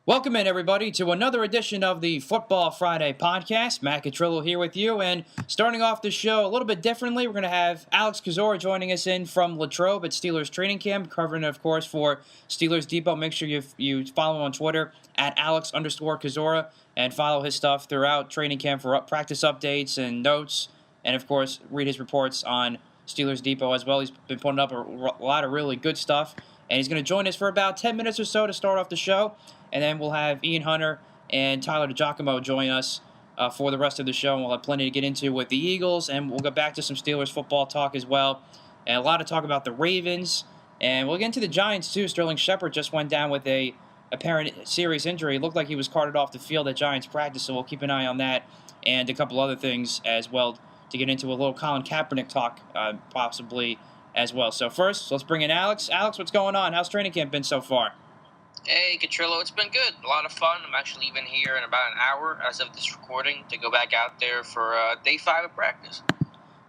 Welcome in, everybody, to another edition of the Football Friday podcast. Matt Catrillo here with you, and starting off the show a little bit differently, we're going to have Alex Kozora joining us in from Latrobe at Steelers training camp, covering, of course, for Steelers Depot. Make sure you follow him on Twitter at Alex_Kozora and follow his stuff throughout training camp for practice updates and notes, and, of course, read his reports on Steelers Depot as well. He's been putting up a lot of really good stuff, and he's going to join us for about 10 minutes or so to start off the show. And then we'll have Ian Hunter and Tyler DiGiacomo join us for the rest of the show. And we'll have plenty to get into with the Eagles. And we'll go back to some Steelers football talk as well. And a lot to talk about the Ravens. And we'll get into the Giants, too. Sterling Shepard just went down with a apparent serious injury. It looked like he was carted off the field at Giants practice. So we'll keep an eye on that and a couple other things as well to get into a little Colin Kaepernick talk possibly as well. So first, let's bring in Alex. Alex, what's going on? How's training camp been so far? Hey, Catrillo, it's been good. A lot of fun. I'm actually leaving here in about an hour as of this recording to go back out there for day 5 of practice.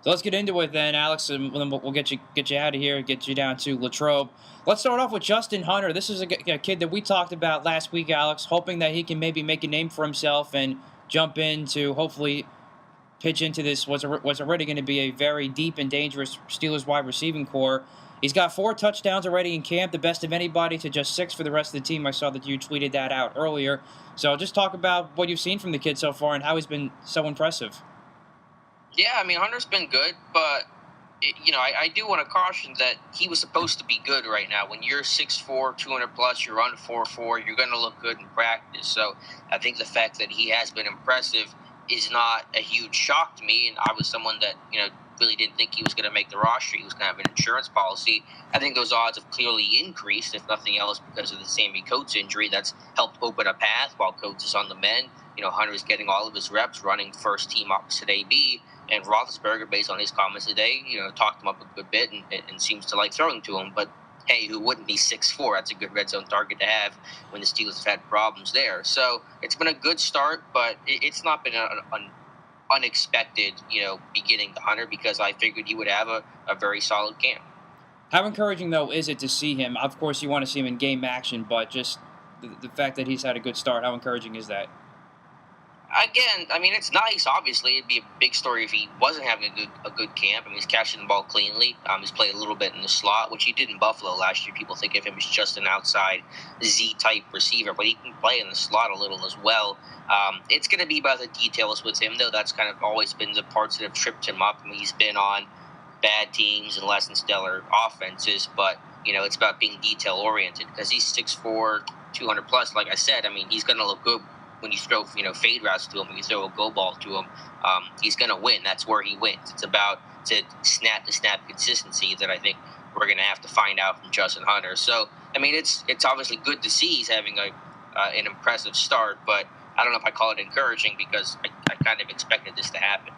So let's get into it then, Alex, and then we'll get you out of here, get you down to Latrobe. Let's start off with Justin Hunter. This is a kid that we talked about last week, Alex, hoping that he can maybe make a name for himself and jump in to hopefully pitch into this what's already going to be a very deep and dangerous Steelers wide receiving core. He's got 4 touchdowns already in camp, the best of anybody, to just 6 for the rest of the team. I saw that you tweeted that out earlier. So just talk about what you've seen from the kid so far and how he's been so impressive. Yeah, I mean, Hunter's been good, but, I do want to caution that he was supposed to be good right now. When you're 6'4", 200+, you run 4.4, you're going to look good in practice. So I think the fact that he has been impressive is not a huge shock to me, and I was someone that, really didn't think he was going to make the roster. He was going to have an insurance policy. I think those odds have clearly increased, if nothing else, because of the Sammy Coates injury that's helped open a path while Coates is on the mend. Hunter's getting all of his reps running first team opposite AB, and Roethlisberger, based on his comments today, talked him up a good bit and seems to like throwing to him. But hey, who wouldn't be 6'4"? That's a good red zone target to have when the Steelers have had problems there. So it's been a good start, but it's not been an unexpected, beginning to Hunter, because I figured he would have a very solid camp. How encouraging, though, is it to see him? Of course, you want to see him in game action, but just the fact that he's had a good start, how encouraging is that? Again, I mean, it's nice. Obviously, it'd be a big story if he wasn't having a good camp. I mean, he's catching the ball cleanly. He's played a little bit in the slot, which he did in Buffalo last year. People think of him as just an outside Z-type receiver, but he can play in the slot a little as well. It's going to be about the details with him, though. That's kind of always been the parts that have tripped him up. I mean, he's been on bad teams and less than stellar offenses, but, it's about being detail-oriented because he's 6'4", 200+. Like I said, I mean, he's going to look good when you throw, fade routes to him, when you throw a go ball to him. He's going to win. That's where he wins. It's about snap-to-snap consistency that I think we're going to have to find out from Justin Hunter. So, I mean, it's obviously good to see he's having an impressive start, but I don't know if I call it encouraging because I kind of expected this to happen.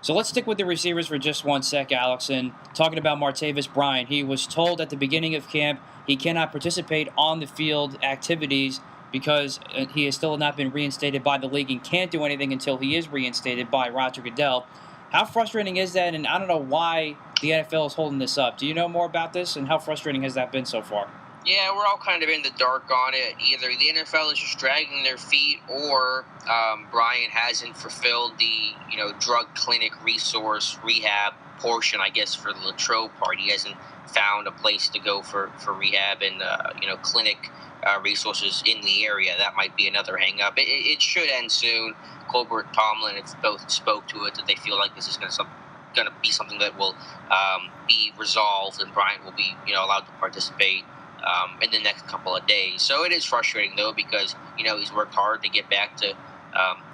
So let's stick with the receivers for just 1 sec, Alex. And talking about Martavis Bryant, he was told at the beginning of camp he cannot participate on the field activities because he has still not been reinstated by the league and can't do anything until he is reinstated by Roger Goodell. How frustrating is that? And I don't know why the NFL is holding this up. Do you know more about this, and how frustrating has that been so far? Yeah, we're all kind of in the dark on it. Either the NFL is just dragging their feet, or Bryant hasn't fulfilled the drug clinic resource rehab portion, I guess, for the Latrobe part. He hasn't found a place to go for rehab and clinic resources in the area. That might be another hang-up. It should end soon. Colbert, Tomlin have both spoke to it that they feel like this is going to be something that will be resolved, and Bryant will be allowed to participate in the next couple of days. So it is frustrating, though, because he's worked hard to get back to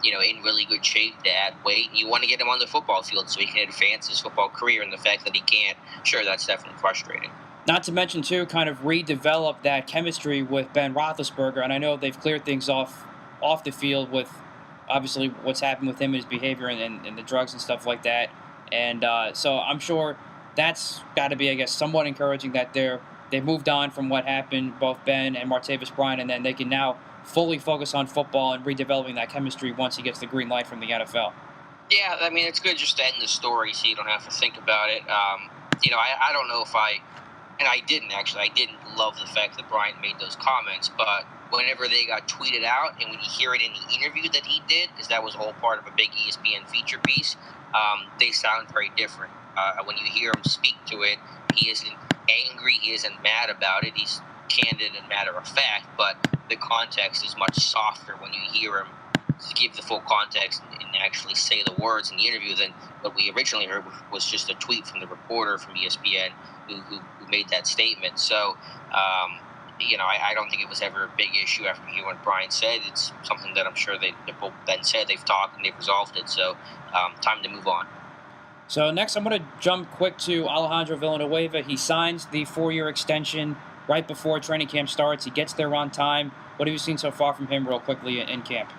in really good shape, to add weight. You want to get him on the football field so he can advance his football career, and the fact that he can't, sure, that's definitely frustrating. Not to mention, too, kind of redevelop that chemistry with Ben Roethlisberger, and I know they've cleared things off the field with, obviously, what's happened with him, his behavior, and the drugs and stuff like that. And so I'm sure that's got to be, I guess, somewhat encouraging that they've moved on from what happened, both Ben and Martavis Bryant, and then they can now fully focus on football and redeveloping that chemistry once he gets the green light from the NFL. Yeah, I mean, it's good just to end the story so you don't have to think about it. I don't know if I didn't love the fact that Bryant made those comments, but whenever they got tweeted out, and when you hear it in the interview that he did, because that was all part of a big ESPN feature piece, they sound very different. When you hear him speak to it, he isn't angry, he isn't mad about it, he's candid and matter of fact, but the context is much softer when you hear him give the full context and actually say the words in the interview than what we originally heard was just a tweet from the reporter from ESPN who made that statement. So, I don't think it was ever a big issue after hearing what Brian said. It's something that I'm sure they both then said they've talked and they've resolved it. So, time to move on. So next, I'm going to jump quick to Alejandro Villanueva. He signs the 4-year extension right before training camp starts. He gets there on time. What have you seen so far from him, real quickly, in camp?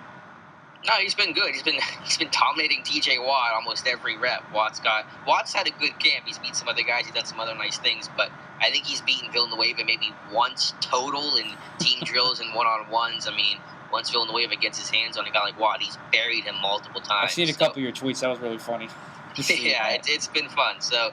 No, he's been good. He's been dominating TJ Watt almost every rep. Watt's had a good camp. He's beat some other guys. He's done some other nice things, but I think he's beaten Villanueva maybe once total in team drills and one-on-ones. I mean, once Villanueva gets his hands on a guy like Watt, he's buried him multiple times. I've seen a couple of your tweets. That was really funny. Yeah, it's been fun. So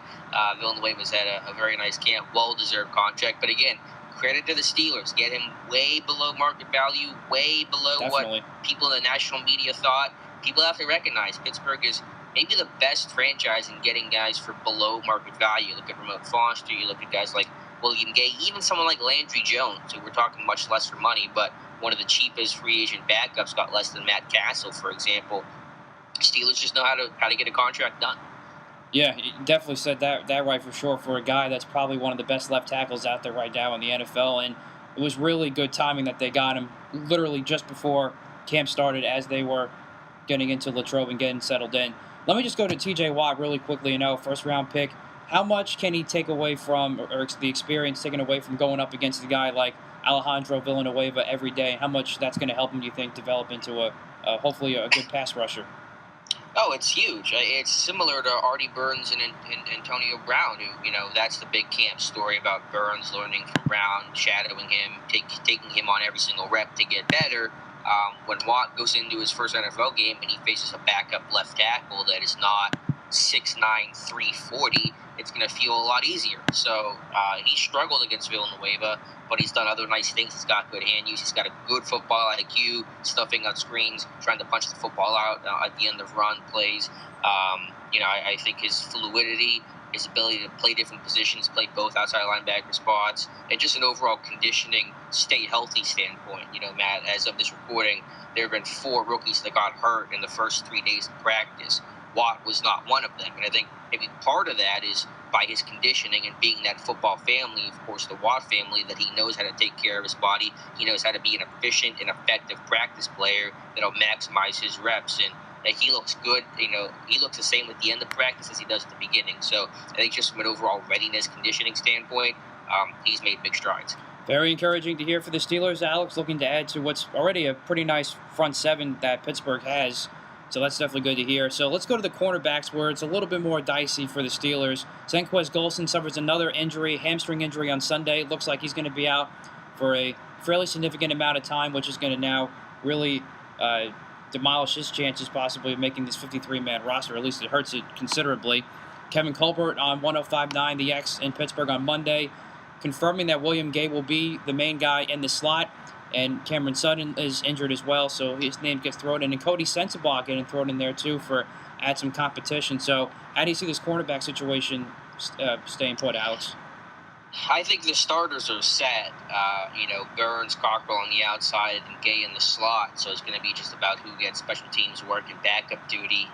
Villanueva's had a very nice camp, well-deserved contract. But again, credit to the Steelers. Get him way below market value, way below Definitely. what people in the national media thought. People have to recognize Pittsburgh is maybe the best franchise in getting guys for below market value. Look at Ramon Foster. You look at guys like William Gay, even someone like Landry Jones, who we're talking much less for money, but one of the cheapest free agent backups got less than Matt Castle, for example. Steelers just know how to get a contract done. Yeah, he definitely said that right for sure for a guy that's probably one of the best left tackles out there right now in the NFL. And it was really good timing that they got him literally just before camp started as they were getting into Latrobe and getting settled in. Let me just go to TJ Watt really quickly. First-round pick. How much can he take away from, or the experience taken away from going up against a guy like Alejandro Villanueva every day? How much that's going to help him, do you think, develop into hopefully a good pass rusher? Oh, it's huge. It's similar to Artie Burns and Antonio Brown, who, that's the big camp story about Burns learning from Brown, shadowing him, taking him on every single rep to get better. When Watt goes into his first NFL game and he faces a backup left tackle that is not 6'9", 340, it's going to feel a lot easier. So he struggled against Villanueva, but he's done other nice things. He's got good hand use. He's got a good football IQ, stuffing out screens, trying to punch the football out at the end of run plays. I think his fluidity, his ability to play different positions, play both outside linebacker spots, and just an overall conditioning, stay healthy standpoint. Matt, as of this recording, there have been 4 rookies that got hurt in the first 3 days of practice. Watt was not one of them. And I think maybe part of that is by his conditioning and being that football family, of course, the Watt family, that he knows how to take care of his body. He knows how to be an efficient and effective practice player that'll maximize his reps. And that he looks good. He looks the same at the end of practice as he does at the beginning. So I think just from an overall readiness conditioning standpoint, he's made big strides. Very encouraging to hear for the Steelers. Alex looking to add to what's already a pretty nice front seven that Pittsburgh has. So that's definitely good to hear. So let's go to the cornerbacks where it's a little bit more dicey for the Steelers. Senquez Golson suffers another injury, hamstring injury on Sunday. Looks like he's going to be out for a fairly significant amount of time, which is going to now really demolish his chances possibly of making this 53-man roster. At least it hurts it considerably. Kevin Colbert on 105.9 The X in Pittsburgh on Monday, confirming that William Gay will be the main guy in the slot. And Cameron Sutton is injured as well, so his name gets thrown in. And Cody Sensabaugh getting thrown in there, too, for add some competition. So how do you see this cornerback situation staying put, Alex? I think the starters are set. Burns, Cockrell on the outside, and Gay in the slot. So it's going to be just about who gets special teams work and backup duty.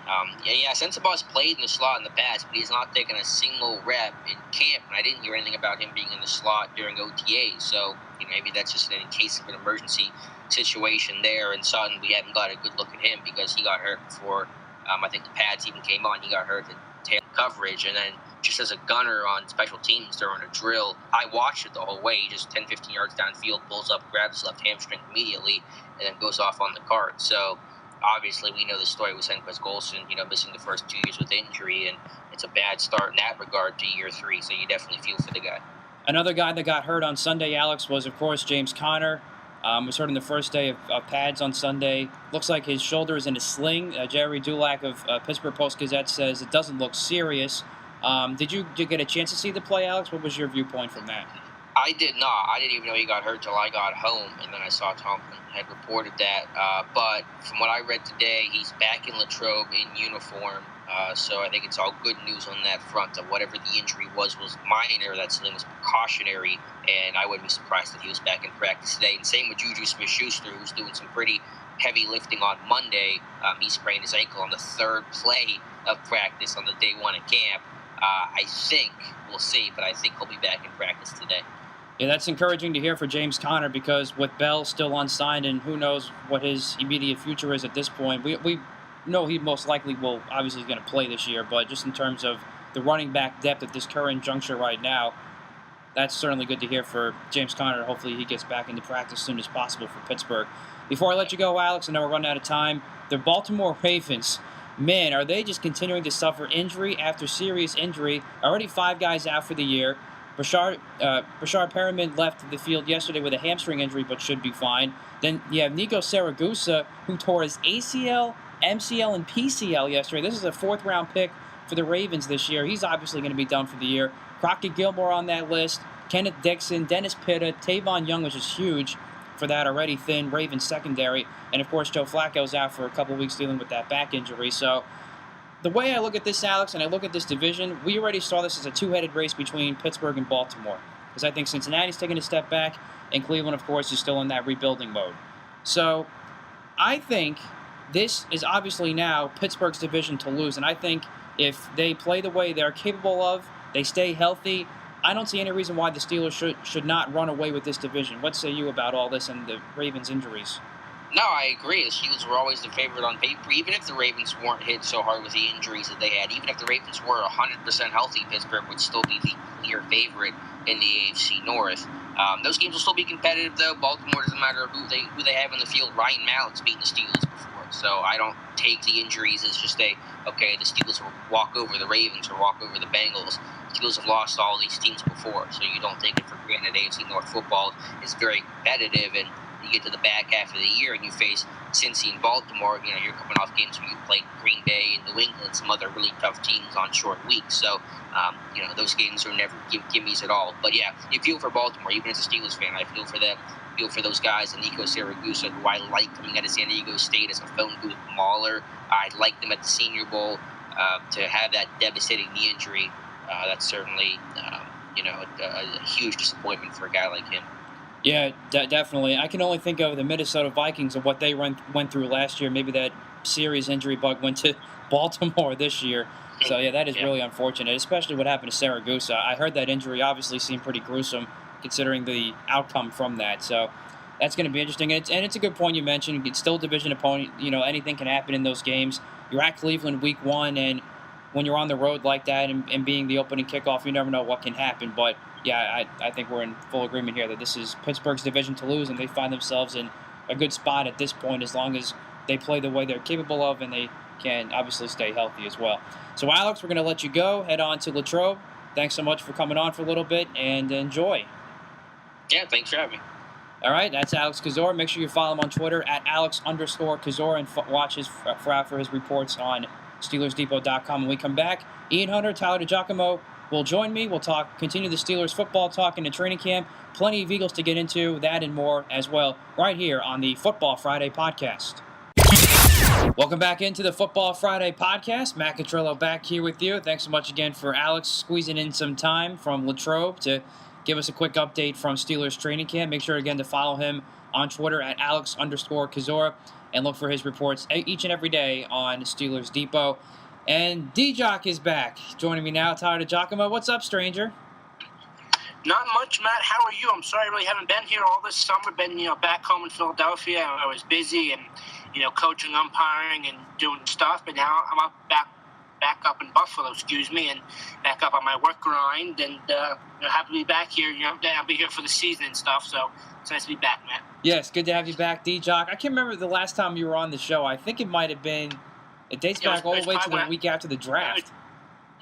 Sensabaugh's played in the slot in the past, but he's not taken a single rep in camp. And I didn't hear anything about him being in the slot during OTA. So maybe that's just in case of an emergency situation there. And Sutton, we haven't got a good look at him because he got hurt before I think the pads even came on. He got hurt at tail coverage, and then just as a gunner on special teams during a drill, I watched it the whole way. He just 10, 15 yards downfield, pulls up, grabs his left hamstring immediately, and then goes off on the cart. So obviously we know the story with Senquez Golson, missing the first 2 years with injury, and it's a bad start in that regard to year 3, so you definitely feel for the guy. Another guy that got hurt on Sunday, Alex, was, of course, James Conner. Was hurt in the first day of pads on Sunday. Looks like his shoulder is in a sling. Jerry Dulac of Pittsburgh Post-Gazette says it doesn't look serious. Did you get a chance to see the play, Alex? What was your viewpoint from that? I did not. I didn't even know he got hurt till I got home, and then I saw Tomlin had reported that. But from what I read today, he's back in Latrobe in uniform. So I think it's all good news on that front. That whatever the injury was minor. That something was precautionary, and I wouldn't be surprised if he was back in practice today. And same with Juju Smith-Schuster, who's doing some pretty heavy lifting on Monday. He sprained his ankle on the third play of practice on the day one of camp. I think, we'll see, but I think he'll be back in practice today. Yeah, that's encouraging to hear for James Conner, because with Bell still unsigned and who knows what his immediate future is at this point, we know he most likely will obviously going to play this year, but just in terms of the running back depth at this current juncture right now, that's certainly good to hear for James Conner. Hopefully he gets back into practice as soon as possible for Pittsburgh. Before I let you go, Alex, I know we're running out of time, the Baltimore Ravens, man, are they just continuing to suffer injury after serious injury? Already 5 guys out for the year. Brashard Perriman left the field yesterday with a hamstring injury, but should be fine. Then you have Nico Saragusa, who tore his ACL, MCL, and PCL yesterday. This is a 4th-round pick for the Ravens this year. He's obviously going to be done for the year. Crockett Gilmore on that list, Kenneth Dixon, Dennis Pitta, Tavon Young, which is huge for that already thin Ravens secondary. And, of course, Joe Flacco's out for a couple weeks dealing with that back injury. So the way I look at this, Alex, and I look at this division, we already saw this as a 2-headed race between Pittsburgh and Baltimore. Because I think Cincinnati's taking a step back, and Cleveland, of course, is still in that rebuilding mode. So I think this is obviously now Pittsburgh's division to lose. And I think if they play the way they're capable of, they stay healthy, I don't see any reason why the Steelers should not run away with this division. What say you about all this and the Ravens' injuries? No, I agree. The Steelers were always the favorite on paper. Even if the Ravens weren't hit so hard with the injuries that they had, even if the Ravens were 100% healthy, Pittsburgh would still be the clear favorite in the AFC North. Those games will still be competitive, though. Baltimore, doesn't matter who they have in the field. Ryan Mallett's beaten the Steelers before, so I don't take the injuries as just the Steelers will walk over the Ravens or walk over the Bengals. The Steelers have lost all these teams before, so you don't take it for granted. AFC North football is very competitive, and you get to the back half of the year and you face Cincy and Baltimore. You're coming off games where you played Green Bay and New England, some other really tough teams on short weeks. So, those games are never gimmies at all. But yeah, you feel for Baltimore, even as a Steelers fan. I feel for them. Feel for those guys, and Nico Saragusa, who I like coming out of San Diego State as a phone booth mauler. I like them at the Senior Bowl. To have that devastating knee injury, that's certainly, a huge disappointment for a guy like him. Yeah, definitely. I can only think of the Minnesota Vikings and what they went through last year. Maybe that serious injury bug went to Baltimore this year. So, yeah, that is really unfortunate, especially what happened to Saragusa. I heard that injury obviously seemed pretty gruesome considering the outcome from that. So that's going to be interesting. And it's a good point you mentioned. It's still a division opponent. Anything can happen in those games. You're at Cleveland week 1, and when you're on the road like that and being the opening kickoff, you never know what can happen. But yeah, I think we're in full agreement here that this is Pittsburgh's division to lose, and they find themselves in a good spot at this point as long as they play the way they're capable of and they can obviously stay healthy as well. So, Alex, we're going to let you go. Head on to Latrobe. Thanks so much for coming on for a little bit, and enjoy. Yeah, thanks for having me. All right, that's Alex Kozora. Make sure you follow him on Twitter at Alex_Kozora and watch for his reports on SteelersDepot.com. When we come back, Ian Hunter, Tyler DiGiacomo will join me. We'll continue the Steelers football talk in the training camp. Plenty of Eagles to get into, that and more as well, right here on the Football Friday podcast. Welcome back into the Football Friday podcast. Matt Catrillo back here with you. Thanks so much again for Alex squeezing in some time from Latrobe to give us a quick update from Steelers training camp. Make sure again to follow him on Twitter at Alex_Kozora and look for his reports each and every day on Steelers Depot. And D Jock is back. Joining me now, Tyler DiGiacomo. What's up, stranger? Not much, Matt. How are you? I'm sorry I really haven't been here all this summer. Been, back home in Philadelphia. I was busy and, coaching, umpiring, and doing stuff. But now I'm back up in Buffalo, and back up on my work grind. And happy to be back here. I'll be here for the season and stuff. So it's nice to be back, Matt. Yes, good to have you back, D Jock. I can't remember the last time you were on the show. I think it might have been. It dates back all the way to the week after the draft.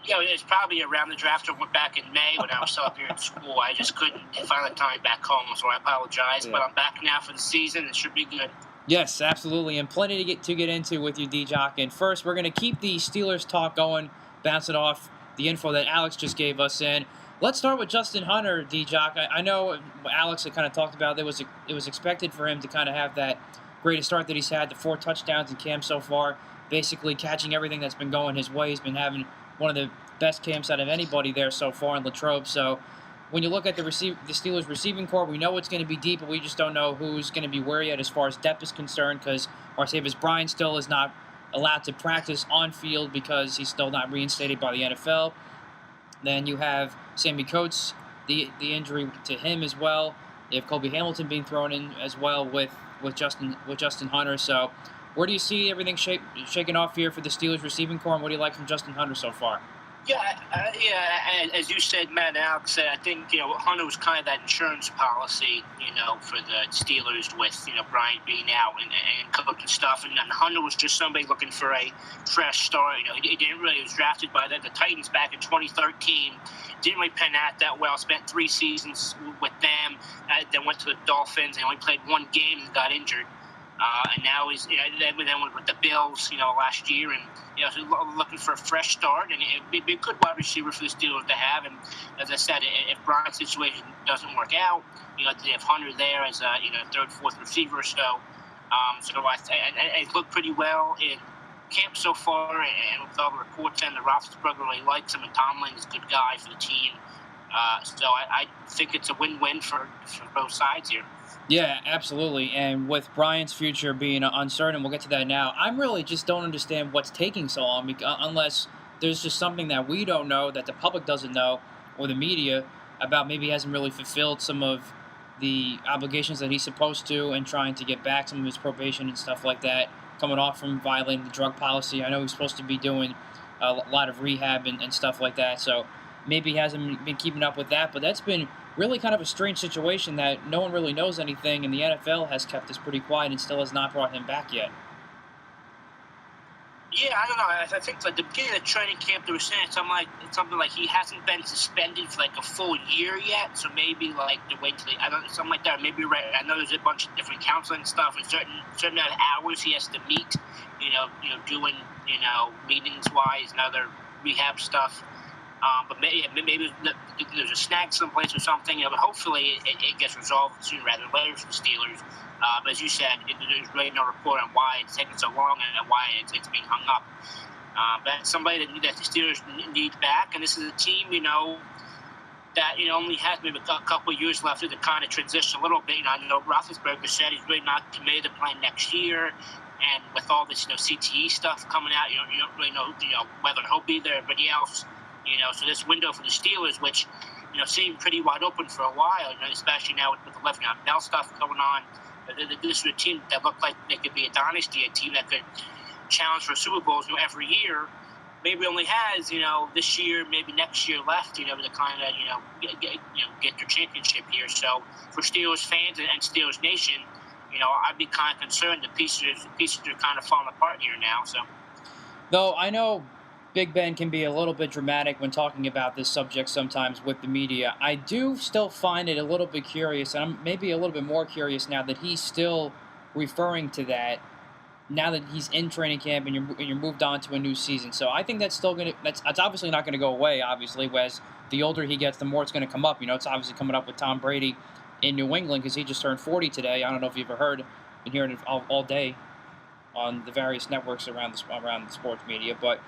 It's probably around the draft or back in May when I was still up here in school. I just couldn't find the time back home, so I apologize. Yeah. But I'm back now for the season. It should be good. Yes, absolutely, and plenty to get into with you, D Jock. And first, we're going to keep the Steelers talk going, bouncing off the info that Alex just gave us in. Let's start with Justin Hunter, D Jock. I know Alex had kind of talked about it was expected for him to kind of have that greatest start that he's had, the 4 touchdowns in camp so far, basically catching everything that's been going his way. He's been having one of the best camps out of anybody there so far in Latrobe. So when you look at the Steelers receiving corps, we know it's going to be deep, but we just don't know who's going to be where yet as far as depth is concerned, because Martavis Bryant still is not allowed to practice on field because he's still not reinstated by the NFL. Then you have Sammy Coates, the injury to him as well. You have Colby Hamilton being thrown in as well with Justin Hunter. So where do you see everything shaking off here for the Steelers receiving corps, and what do you like from Justin Hunter so far? Yeah, as you said, Matt and Alex said, I think, Hunter was kind of that insurance policy, for the Steelers with, Bryant being out and coach and stuff. And Hunter was just somebody looking for a fresh start. He was drafted by the Titans back in 2013. Didn't really pan out that well. Spent 3 seasons with them. Then went to the Dolphins and only played 1 game and got injured. And now he's then went with the Bills, last year, and so looking for a fresh start, and it'd be a good wide receiver for the Steelers to have. And as I said, if Bryant's situation doesn't work out, they have Hunter there as a 3rd, 4th receiver. So it looked pretty well in camp so far, and with all the reports and the Roethlisberger really likes him, and Tomlin is a good guy for the team. So I think it's a win-win for both sides here. Yeah, absolutely. And with Bryant's future being uncertain, we'll get to that now. I really just don't understand what's taking so long, unless there's just something that we don't know, that the public doesn't know, or the media, about maybe he hasn't really fulfilled some of the obligations that he's supposed to, and trying to get back some of his probation and stuff like that, coming off from violating the drug policy. I know he's supposed to be doing a lot of rehab and stuff like that, so maybe he hasn't been keeping up with that, but that's been really kind of a strange situation that no one really knows anything, and the NFL has kept this pretty quiet and still has not brought him back yet. Yeah, I don't know. I think at the beginning of the training camp, they were saying something like he hasn't been suspended for like a full year yet, so maybe like to wait till something like that. Maybe right. I know there's a bunch of different counseling stuff and certain amount of hours he has to meet. Doing meetings wise and other rehab stuff. But maybe there's a snag someplace or something. But hopefully it gets resolved sooner rather than later for the Steelers. But as you said, there's really no report on why it's taking so long and why it's being hung up. But it's somebody that the Steelers need back, and this is a team, that only has maybe a couple of years left to kind of transition a little bit. I know Roethlisberger said he's really not committed to playing next year, and with all this CTE stuff coming out, you don't really know whether he'll be there. Everybody else. So this window for the Steelers, which, seemed pretty wide open for a while, especially now with the Le'Veon Bell stuff going on. This is a team that looked like they could be a dynasty, a team that could challenge for Super Bowls every year. Maybe only has, this year, maybe next year left, to kind of, get their championship here. So for Steelers fans and Steelers Nation, I'd be kind of concerned the pieces are kind of falling apart here now. So, though I know Big Ben can be a little bit dramatic when talking about this subject sometimes with the media, I do still find it a little bit curious, and I'm maybe a little bit more curious now that he's still referring to that, now that he's in training camp and you're moved on to a new season. So I think that's still that's obviously not going to go away, obviously, as the older he gets, the more it's going to come up. It's obviously coming up with Tom Brady in New England because he just turned 40 today. I don't know if you've ever heard, been hearing it all day on the various networks around the sports media, but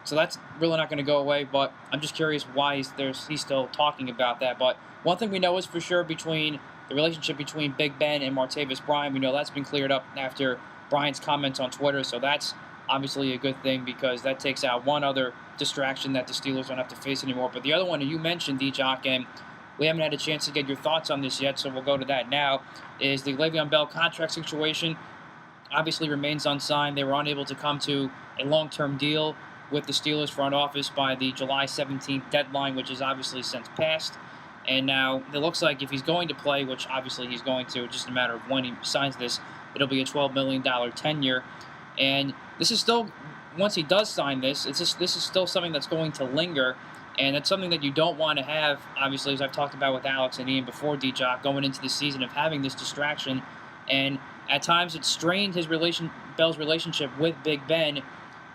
so that's really not going to go away, but I'm just curious why he's still talking about that. But one thing we know is for sure between the relationship between Big Ben and Martavis Bryant, we know that's been cleared up after Bryant's comments on Twitter, so that's obviously a good thing because that takes out one other distraction that the Steelers don't have to face anymore. But the other one that you mentioned, D Jock, and we haven't had a chance to get your thoughts on this yet, so we'll go to that now, is the Le'Veon Bell contract situation obviously remains unsigned. They were unable to come to a long-term deal with the Steelers front office by the July 17th deadline, which is obviously since passed. And now it looks like if he's going to play, which obviously he's going to, just a matter of when he signs this, it'll be a $12 million tenure. And this is still, once he does sign this, this is still something that's going to linger. And it's something that you don't want to have, obviously, as I've talked about with Alex and Ian before, D Jock, going into the season of having this distraction. And at times it strained Bell's relationship with Big Ben.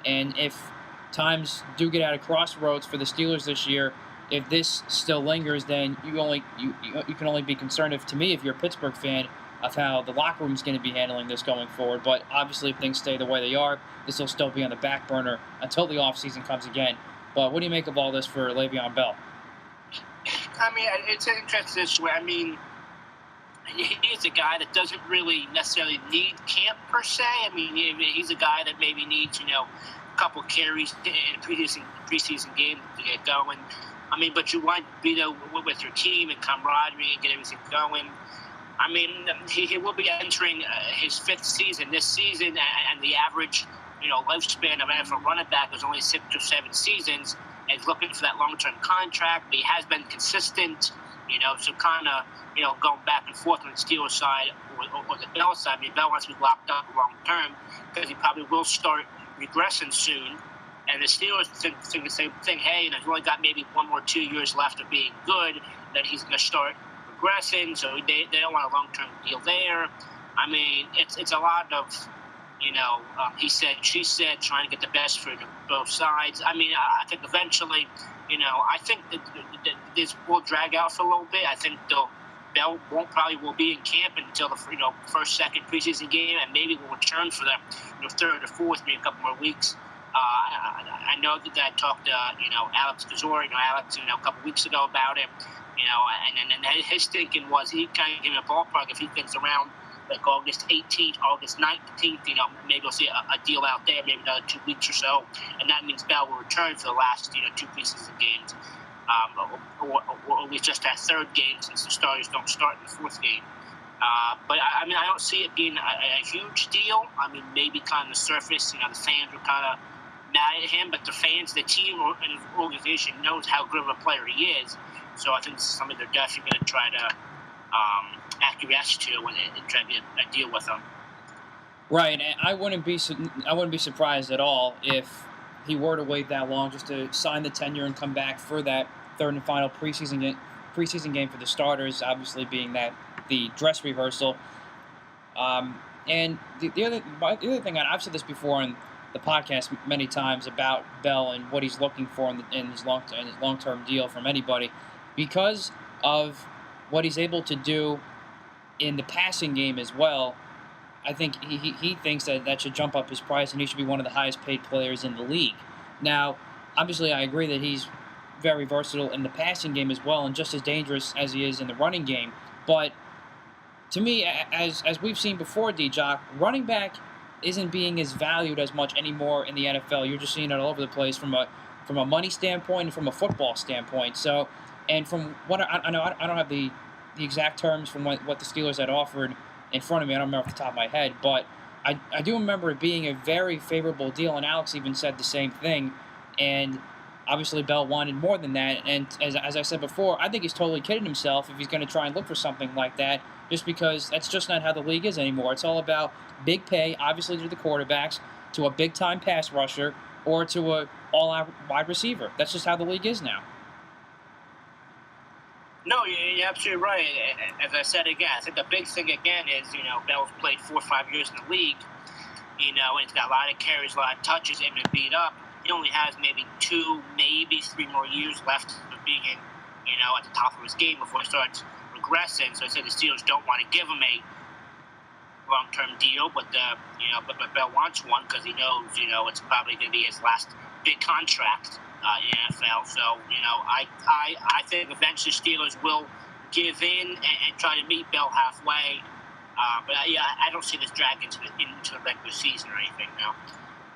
And if times do get at a crossroads for the Steelers this year, if this still lingers, then you can only be concerned to me if you're a Pittsburgh fan of how the locker room is going to be handling this going forward. But obviously, if things stay the way they are, this will still be on the back burner until the offseason comes again. But what do you make of all this for Le'Veon Bell? I mean, it's an interesting issue. I mean, he's a guy that doesn't really necessarily need camp per se. I mean, he's a guy that maybe needs, a couple carries in a preseason game to get going. I mean, but you want to be with your team and camaraderie and get everything going. I mean, he will be entering his 5th season this season, and the average, lifespan of an NFL running back is only 6 or 7 seasons. And he's looking for that long-term contract, but he has been consistent, so kind of, going back and forth on the Steelers side or the Bell side. I mean, Bell wants to be locked up long-term because he probably will start regressing soon. And the Steelers think the same thing. Hey, he's only got maybe 1 or 2 years left of being good, then he's going to start regressing, so they don't want a long-term deal there. I mean, it's a lot of, he said, she said, trying to get the best for both sides. I mean, I think eventually, I think that this will drag out for a little bit. I think Bell will be in camp until the first, second preseason game, and maybe will return for the third or fourth, maybe a couple more weeks. I know that I talked to Alex Kazor, Alex, a couple weeks ago about it. And his thinking was he kind of gave him a ballpark if he thinks around like August 18th, August 19th, maybe we'll see a deal out there, maybe another 2 weeks or so, and that means Bell will return for the last 2 preseason games, or at least just that 3rd game since the starters don't start in the 4th game. But I mean, I don't see it being a huge deal. I mean, maybe kind of on the surface, the fans were kind of mad at him, but the fans, the team, and the organization knows how good of a player he is. So I think this is something they're definitely going to try to acquiesce to and try to get a deal with him. Right, and I wouldn't be surprised at all if he were to wait that long just to sign the tenure and come back for that 3rd and final preseason game for the starters. Obviously, being that the dress rehearsal. And the other thing, and I've said this before on the podcast many times about Bell and what he's looking for in his long-term deal from anybody, because of what he's able to do in the passing game as well. I think he thinks that should jump up his price, and he should be one of the highest paid players in the league. Now, obviously, I agree that he's very versatile in the passing game as well, and just as dangerous as he is in the running game. But to me, as we've seen before, D Jock, running back isn't being as valued as much anymore in the NFL. You're just seeing it all over the place from a money standpoint and from a football standpoint. So, and from what I know, I don't have the exact terms from what the Steelers had offered in front of me. I don't remember off the top of my head, but I do remember it being a very favorable deal, and Alex even said the same thing. And obviously, Bell wanted more than that. And as I said before, I think he's totally kidding himself if he's going to try and look for something like that, just because that's just not how the league is anymore. It's all about big pay, obviously to the quarterbacks, to a big-time pass rusher, or to a all-out wide receiver. That's just how the league is now. No, you're absolutely right. As I said again, I think the big thing again is, Bell's played 4 or 5 years in the league, and he's got a lot of carries, a lot of touches, and been beat up. He only has maybe 2, maybe 3 more years left of being at the top of his game before he starts regressing. So I said the Steelers don't want to give him a long-term deal, but Bell wants one because he knows, it's probably going to be his last big contract in the NFL. So, I think eventually Steelers will give in and try to meet Bell halfway. But I don't see this dragging into the regular season or anything now.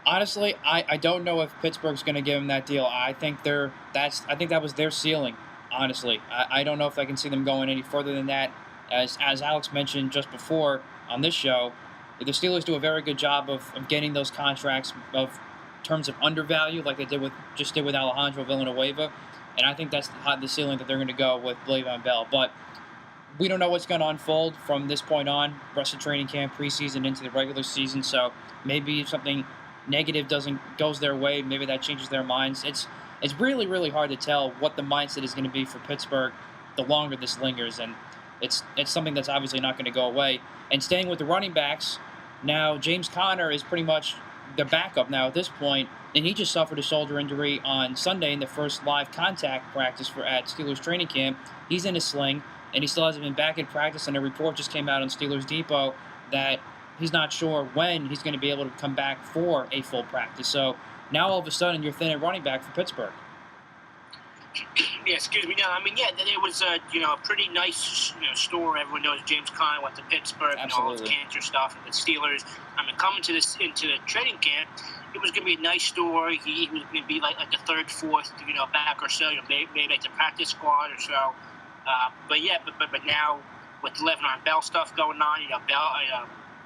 Honestly, I don't know if Pittsburgh's going to give him that deal. I think that was their ceiling. Honestly, I don't know if I can see them going any further than that. As Alex mentioned just before on this show, the Steelers do a very good job of getting those contracts of terms of undervalue, like they did with Alejandro Villanueva, and I think that's the ceiling that they're going to go with Le'Veon Bell. But we don't know what's going to unfold from this point on, rest of training camp, preseason into the regular season. So maybe if something negative goes their way, maybe that changes their minds. It's really, really hard to tell what the mindset is going to be for Pittsburgh the longer this lingers, and it's something that's obviously not going to go away. And staying with the running backs, now James Conner is pretty much the backup now at this point, and he just suffered a shoulder injury on Sunday in the first live contact practice at Steelers training camp. He's in a sling, and he still hasn't been back in practice, and a report just came out on Steelers Depot that he's not sure when he's going to be able to come back for a full practice. So now all of a sudden you're thin at running back for Pittsburgh. Yeah, excuse me. No, I mean, yeah, it was a pretty nice story. Everyone knows James Conner went to Pittsburgh and all his cancer stuff, and the Steelers. I mean, coming into the training camp, it was going to be a nice story. He was going to be like the third, fourth, back or so. Maybe like the practice squad or so. But now with the Le'Veon Bell stuff going on,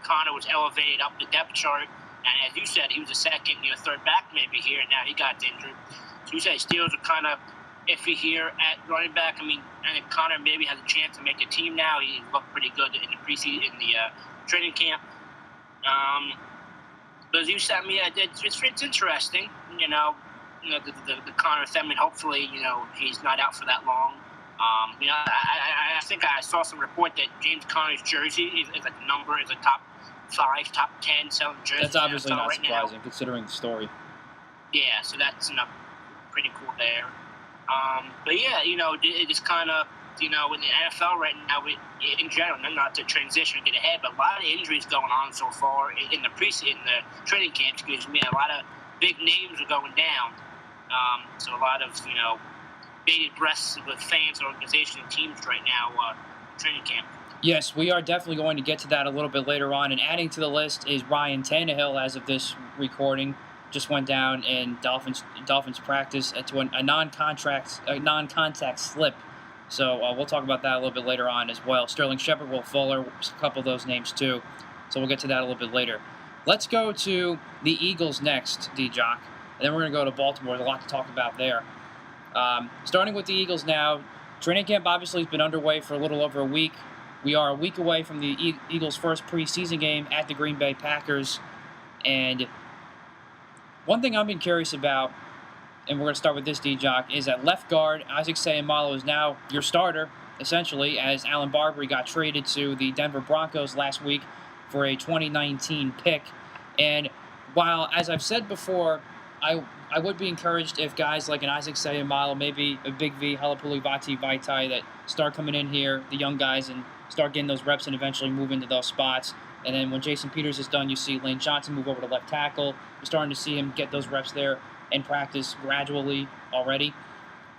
Conner was elevated up the depth chart, and as you said, he was a second, third back maybe here, and now he got injured. So you said Steelers are kind of iffy here at running back. I mean, and Conner maybe has a chance to make the team now. He looked pretty good in the preseason, in the training camp. But as you said, I mean, it's interesting. The Conner thing. I mean, hopefully, he's not out for that long. I think I saw some report that James Conner's jersey is a top 5, top 10 selling jersey. That's obviously not right surprising now, considering the story. Yeah, so that's pretty cool there. But yeah, it's kind of, in the NFL right now, in general, not to transition and get ahead, but a lot of injuries going on so far in the training camp. Excuse me, a lot of big names are going down. So a lot of bated breaths with fans, organizations, and teams right now training camp. Yes, we are definitely going to get to that a little bit later on. And adding to the list is Ryan Tannehill, as of this recording. Just went down in Dolphins practice to a non-contact slip. So we'll talk about that a little bit later on as well. Sterling Shepard, Will Fuller, a couple of those names too. So we'll get to that a little bit later. Let's go to the Eagles next, D Jock, and then we're going to go to Baltimore. There's a lot to talk about there. Starting with the Eagles now, training camp obviously has been underway for a little over a week. We are a week away from the Eagles' first preseason game at the Green Bay Packers, and one thing I've been curious about, and we're going to start with this, D Jock, is that left guard Isaac Seumalo is now your starter, essentially, as Allen Barbery got traded to the Denver Broncos last week for a 2019 pick. And while, as I've said before, I would be encouraged if guys like an Isaac Seumalo, maybe a Big V, Halapuli Vaitai, that start coming in here, the young guys, and start getting those reps and eventually move into those spots. And then when Jason Peters is done, you see Lane Johnson move over to left tackle. You're starting to see him get those reps there in practice gradually already.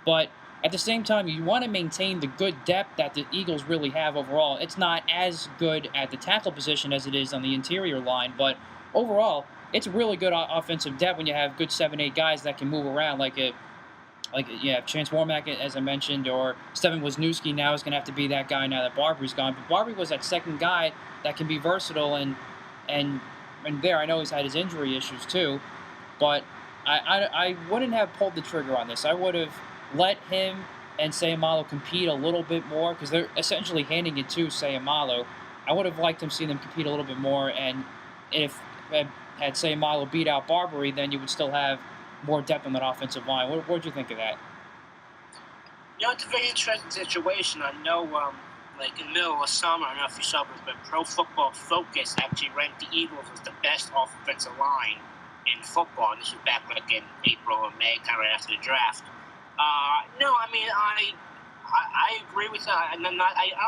But at the same time, you want to maintain the good depth that the Eagles really have overall. It's not as good at the tackle position as it is on the interior line, but overall, it's really good offensive depth when you have good 7-8 guys that can move around, like Chance Warmack, as I mentioned, or Stephen Wisniewski now is going to have to be that guy now that Barbery's gone. But Barbery was that second guy that can be versatile, and there I know he's had his injury issues too, but I wouldn't have pulled the trigger on this. I would have let him and Seumalo compete a little bit more, because they're essentially handing it to Seumalo. I would have liked him seeing them compete a little bit more, and if had Seumalo beat out Barbery, then you would still have more depth on that offensive line. What did you think of that? It's a very interesting situation. I know, in the middle of summer, I don't know if you saw this, but Pro Football Focus actually ranked the Eagles as the best offensive line in football. This is back in April or May, kind of right after the draft. No, I mean, I agree with that. I don't know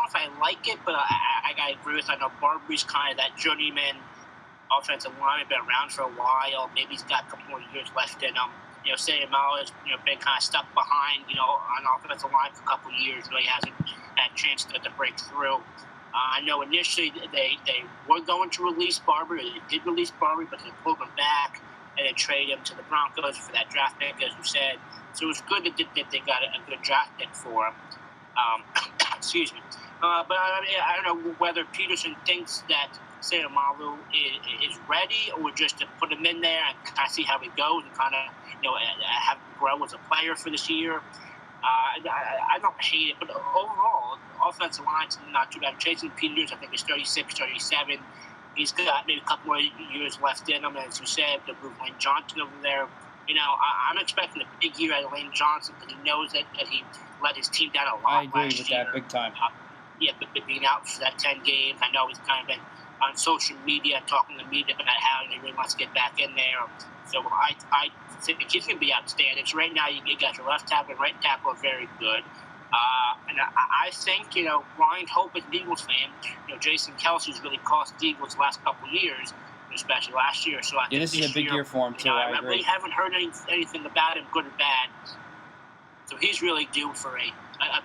if I like it, but I agree with it. I know Barbery's kind of that journeyman offensive line, been around for a while. Maybe he's got a couple more years left in him. Seumalo has been kind of stuck behind, on offensive line for a couple of years. Really hasn't had a chance to break through. I know initially they were going to release Barbery. They did release Barbery, but they pulled him back and then traded him to the Broncos for that draft pick, as you said. So it was good that they got a good draft pick for him. Excuse me. But I don't know whether Peterson thinks that Seumalo is ready, or just to put him in there and kind of see how he goes and kind of, have him grow as a player for this year. I don't hate it, but overall, offensive line's not too bad. Jason Peters, I think, is 36, 37. He's got maybe a couple more years left in him, as you said, to move Lane Johnson over there. I'm expecting a big year out of Lane Johnson, because he knows that he let his team down a lot last year. I agree with that big time. But being out for that 10 games, I know he's kind of been on social media, talking to media about how he really wants to get back in there. So I think he's going to be outstanding. So right now you got your left tackle and right tackle are very good. And I think, Ryan Hope is an Eagles fan. Jason Kelsey's really cost the Eagles the last couple of years, especially last year. So I think this is a big year for him, too. I agree. really haven't heard anything about him, good or bad. So he's really due for a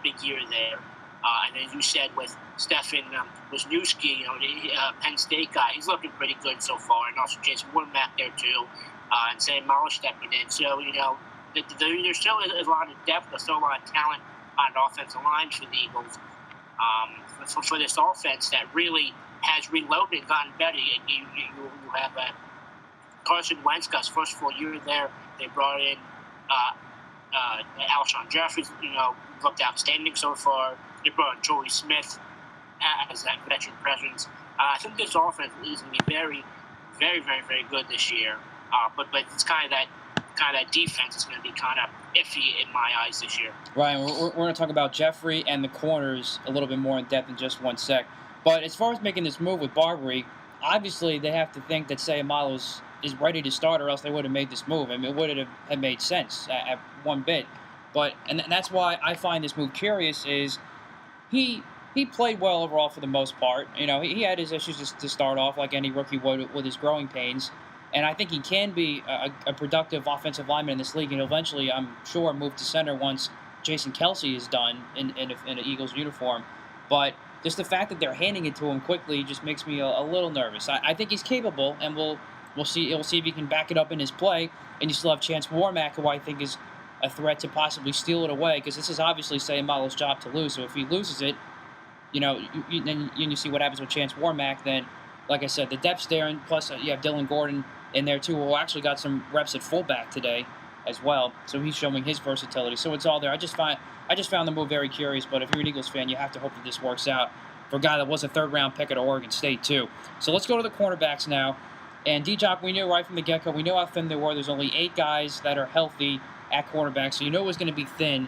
big year there. And as you said, with Stefan Wisniewski, the Penn State guy, he's looking pretty good so far. And also Jason Woodmack there, too. And Sam Mahler stepping in. So, there still is a lot of depth. There's still a lot of talent on the offensive line for the Eagles. For this offense that really has reloaded and gotten better. You have Carson Wentz got his first full year there. They brought in Alshon Jeffries, looked outstanding so far. They brought in Joey Smith as that veteran presence. I think this offense is going to be very, very, very, very good this year. But it's kind of that defense is going to be kind of iffy in my eyes this year. Ryan, we're going to talk about Jeffrey and the corners a little bit more in depth in just one sec. But as far as making this move with Barbary, obviously they have to think that Sayamalos is ready to start, or else they would have made this move. I mean, it would have made sense at one bit. And that's why I find this move curious is he played well overall for the most part. He had his issues to start off like any rookie would with his growing pains. And I think he can be a productive offensive lineman in this league, and eventually, I'm sure, move to center once Jason Kelsey is done in an Eagles uniform. But just the fact that they're handing it to him quickly just makes me a little nervous. I think he's capable, and we'll see if he can back it up in his play. And you still have Chance Warmack, who I think is a threat to possibly steal it away, because this is obviously Sayamalo's job to lose. So if he loses it, then you see what happens with Chance Warmack. Then, like I said, the depth's there, and plus you have Dylan Gordon in there too, who actually got some reps at fullback today as well. So he's showing his versatility. So it's all there. I just found the move very curious. But if you're an Eagles fan, you have to hope that this works out for a guy that was a third-round pick at Oregon State too. So let's go to the cornerbacks now. And D Jock, we knew right from the get-go, we knew how thin they were. There's only 8 guys that are healthy at cornerback, so you know it was going to be thin.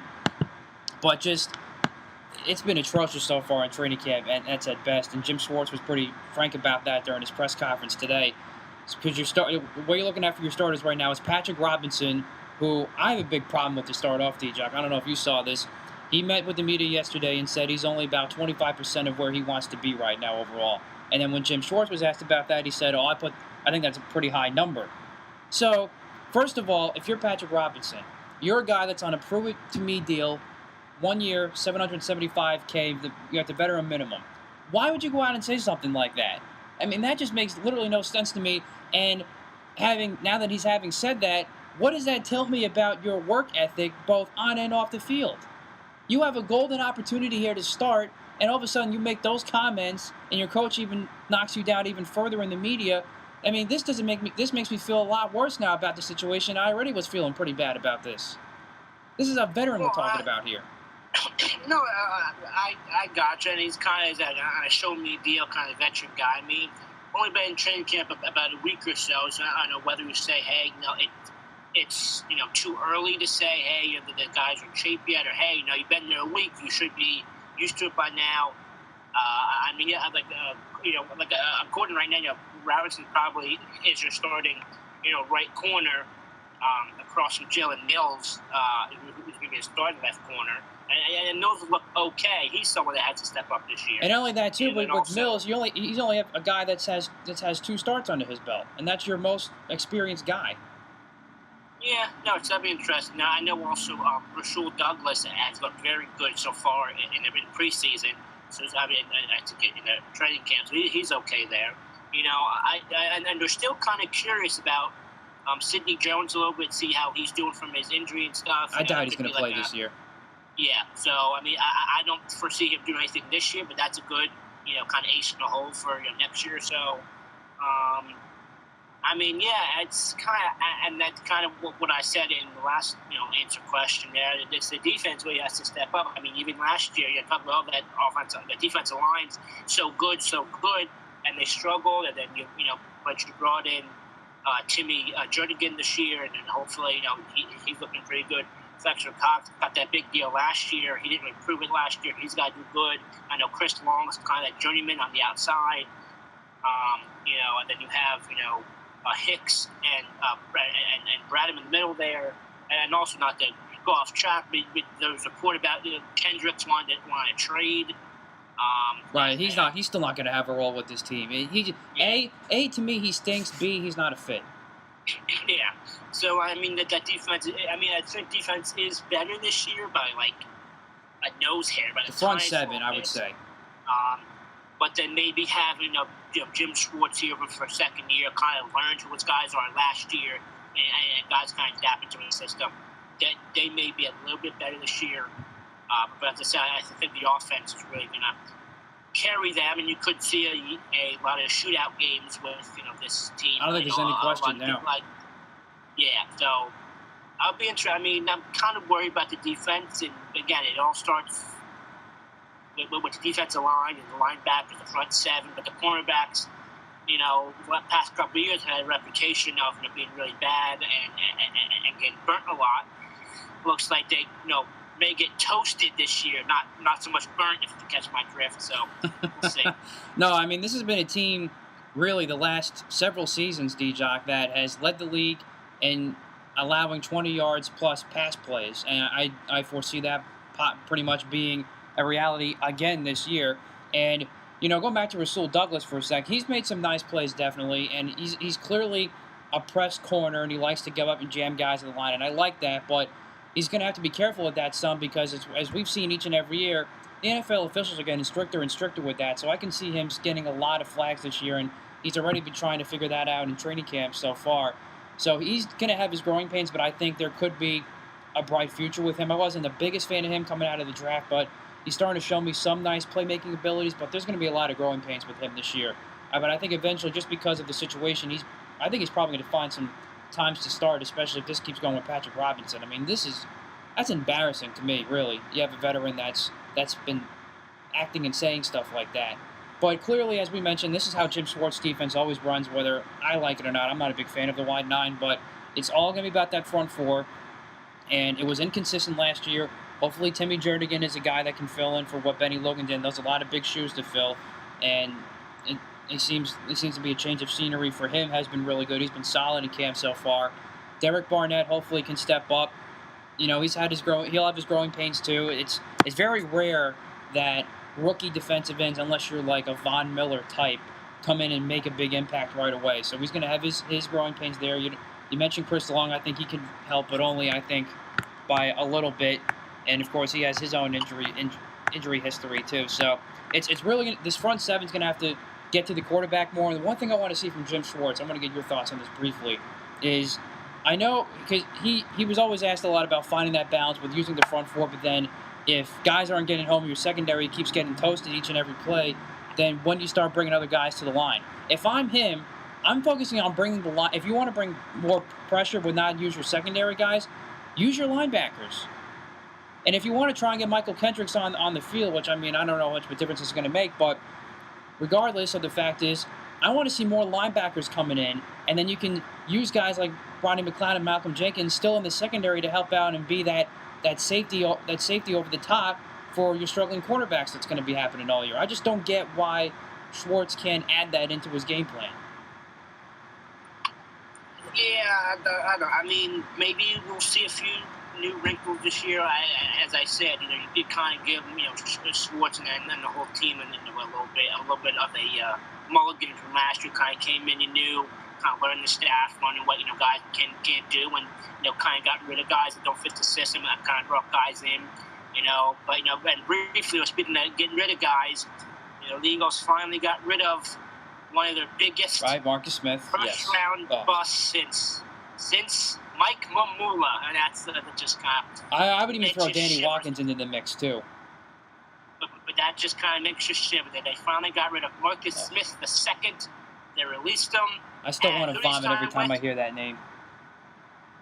But it's been atrocious so far in training camp, and that's at best. And Jim Schwartz was pretty frank about that during his press conference today. Because what you're looking at for your starters right now is Patrick Robinson, who I have a big problem with to start off, D Jock. I don't know if you saw this. He met with the media yesterday and said he's only about 25% of where he wants to be right now overall. And then when Jim Schwartz was asked about that, he said, I think that's a pretty high number. So, first of all, if you're Patrick Robinson, you're a guy that's on a prove-it-to-me deal, 1 year, $775K, you have the veteran minimum. Why would you go out and say something like that? I mean, that just makes literally no sense to me. And now that he's having said that, what does that tell me about your work ethic, both on and off the field? You have a golden opportunity here to start, and all of a sudden you make those comments, and your coach even knocks you down even further in the media. I mean, this makes me feel a lot worse now about the situation. I already was feeling pretty bad about this. This is a veteran we're talking about here. No, I gotcha, and he's kind of that show me deal kind of veteran guy. I mean, only been in training camp about a week or so I don't know whether you say, hey, it's too early to say, hey, the guys are in shape yet, or hey, you've been there a week, you should be used to it by now. I mean, according right now, Robinson probably is your starting, right corner, across from Jalen Mills, who's going to be a starting left corner. And Mills look okay. He's someone that has to step up this year. And not only that too, but with Mills, he's only a guy that has 2 starts under his belt, and that's your most experienced guy. Yeah, no, it's gonna be interesting. Now I know also Rasul Douglas has looked very good so far in the preseason. So I think in the training camp, so he's okay there. And they're still kind of curious about Sidney Jones a little bit, see how he's doing from his injury and stuff. I doubt he's going to play this year. Yeah, so, I mean, I don't foresee him doing anything this year, but that's a good, kind of ace in the hole for next year or so. I mean, yeah, it's kind of, and that's kind of what I said in the last, answer question there. It's the defense where he has to step up. I mean, even last year, you talk about that the defensive line's so good, and they struggled, and then, but you brought in Timmy Jernigan this year, and then hopefully, he's looking pretty good. Fletcher Cox got that big deal last year. He didn't really prove it last year. He's got to do good. I know Chris Long is kind of that journeyman on the outside. And then you have Hicks and Bradham in the middle there, and also not to go off track, but there was a report about Kendricks wanted to trade. Right, he's still not going to have a role with this team. A to me he stinks. B, he's not a fit. Yeah. So I mean that defense. I mean I think defense is better this year by like a nose hair. By the front seven, I would say. But then maybe having Jim Schwartz here for a second year, kind of learned who his guys are last year, and guys kind of adapt into the system. That they may be a little bit better this year. But as I said, I think the offense is really going to carry them, and you could see a lot of shootout games with this team. I don't think there's any question now. So I'll be interested. I mean, I'm kind of worried about the defense, and again, it all starts with the defensive line and the linebackers, the front seven, but the cornerbacks, the past couple of years had a reputation of being really bad and getting burnt a lot. Looks like they, may get toasted this year, not so much burnt, if you catch my drift. So we'll see. No, I mean, this has been a team, really, the last several seasons, D Jock, that has led the league in allowing 20 yards plus pass plays, and I foresee that pretty much being a reality again this year. And going back to Rasul Douglas for a sec, he's made some nice plays definitely, and he's clearly a press corner, and he likes to go up and jam guys in the line, and I like that, but he's going to have to be careful with that some, because as we've seen each and every year, the NFL officials are getting stricter and stricter with that, so I can see him getting a lot of flags this year, and he's already been trying to figure that out in training camp so far. So he's going to have his growing pains, but I think there could be a bright future with him. I wasn't the biggest fan of him coming out of the draft, but he's starting to show me some nice playmaking abilities, but there's going to be a lot of growing pains with him this year. But I think eventually, just because of the situation, I think he's probably going to find some times to start, especially if this keeps going with Patrick Robinson. I mean, that's embarrassing to me, really. You have a veteran that's been acting and saying stuff like that. But clearly, as we mentioned, this is how Jim Schwartz's defense always runs, whether I like it or not. I'm not a big fan of the wide nine, but it's all going to be about that front four. And it was inconsistent last year. Hopefully, Timmy Jernigan is a guy that can fill in for what Benny Logan did. There's a lot of big shoes to fill, and it seems to be a change of scenery for him. Has been really good. He's been solid in camp so far. Derek Barnett hopefully can step up. He'll have his growing pains too. It's very rare that rookie defensive ends, unless you're like a Von Miller type, come in and make a big impact right away. So he's going to have his growing pains there. You mentioned Chris Long. I think he can help, but only, I think, by a little bit. And, of course, he has his own injury history too. So it's really this front seven's going to have to get to the quarterback more. And the one thing I want to see from Jim Schwartz, I want to get your thoughts on this briefly, is I know because he was always asked a lot about finding that balance with using the front four, but then if guys aren't getting home, your secondary keeps getting toasted each and every play, then when do you start bringing other guys to the line? If I'm him, I'm focusing on bringing the line. If you want to bring more pressure but not use your secondary guys, use your linebackers. And if you want to try and get Michael Kendricks on the field, which, I mean, I don't know how much of a difference it's going to make, but regardless of the fact is, I want to see more linebackers coming in, and then you can use guys like Ronnie McLeod and Malcolm Jenkins still in the secondary to help out and be that safety over the top for your struggling quarterbacks that's going to be happening all year. I just don't get why Schwartz can't add that into his game plan. Yeah, I mean, maybe we'll see a few new wrinkles this year. As I said, you did kind of give Schwartz and then the whole team and a little bit of a mulligan from last year. Kind of came in, kind of learned the staff, learning what guys can't do, and kind of got rid of guys that don't fit the system and kind of brought guys in. But and briefly, speaking of getting rid of guys, the Eagles finally got rid of one of their biggest Marcus Smith first-round busts since Mike Mamula, and that's just kind of. I would even throw Danny Watkins into the mix too. But that just kind of makes you shiver that they finally got rid of Marcus Smith II. They released him. I still want to vomit every time I hear that name.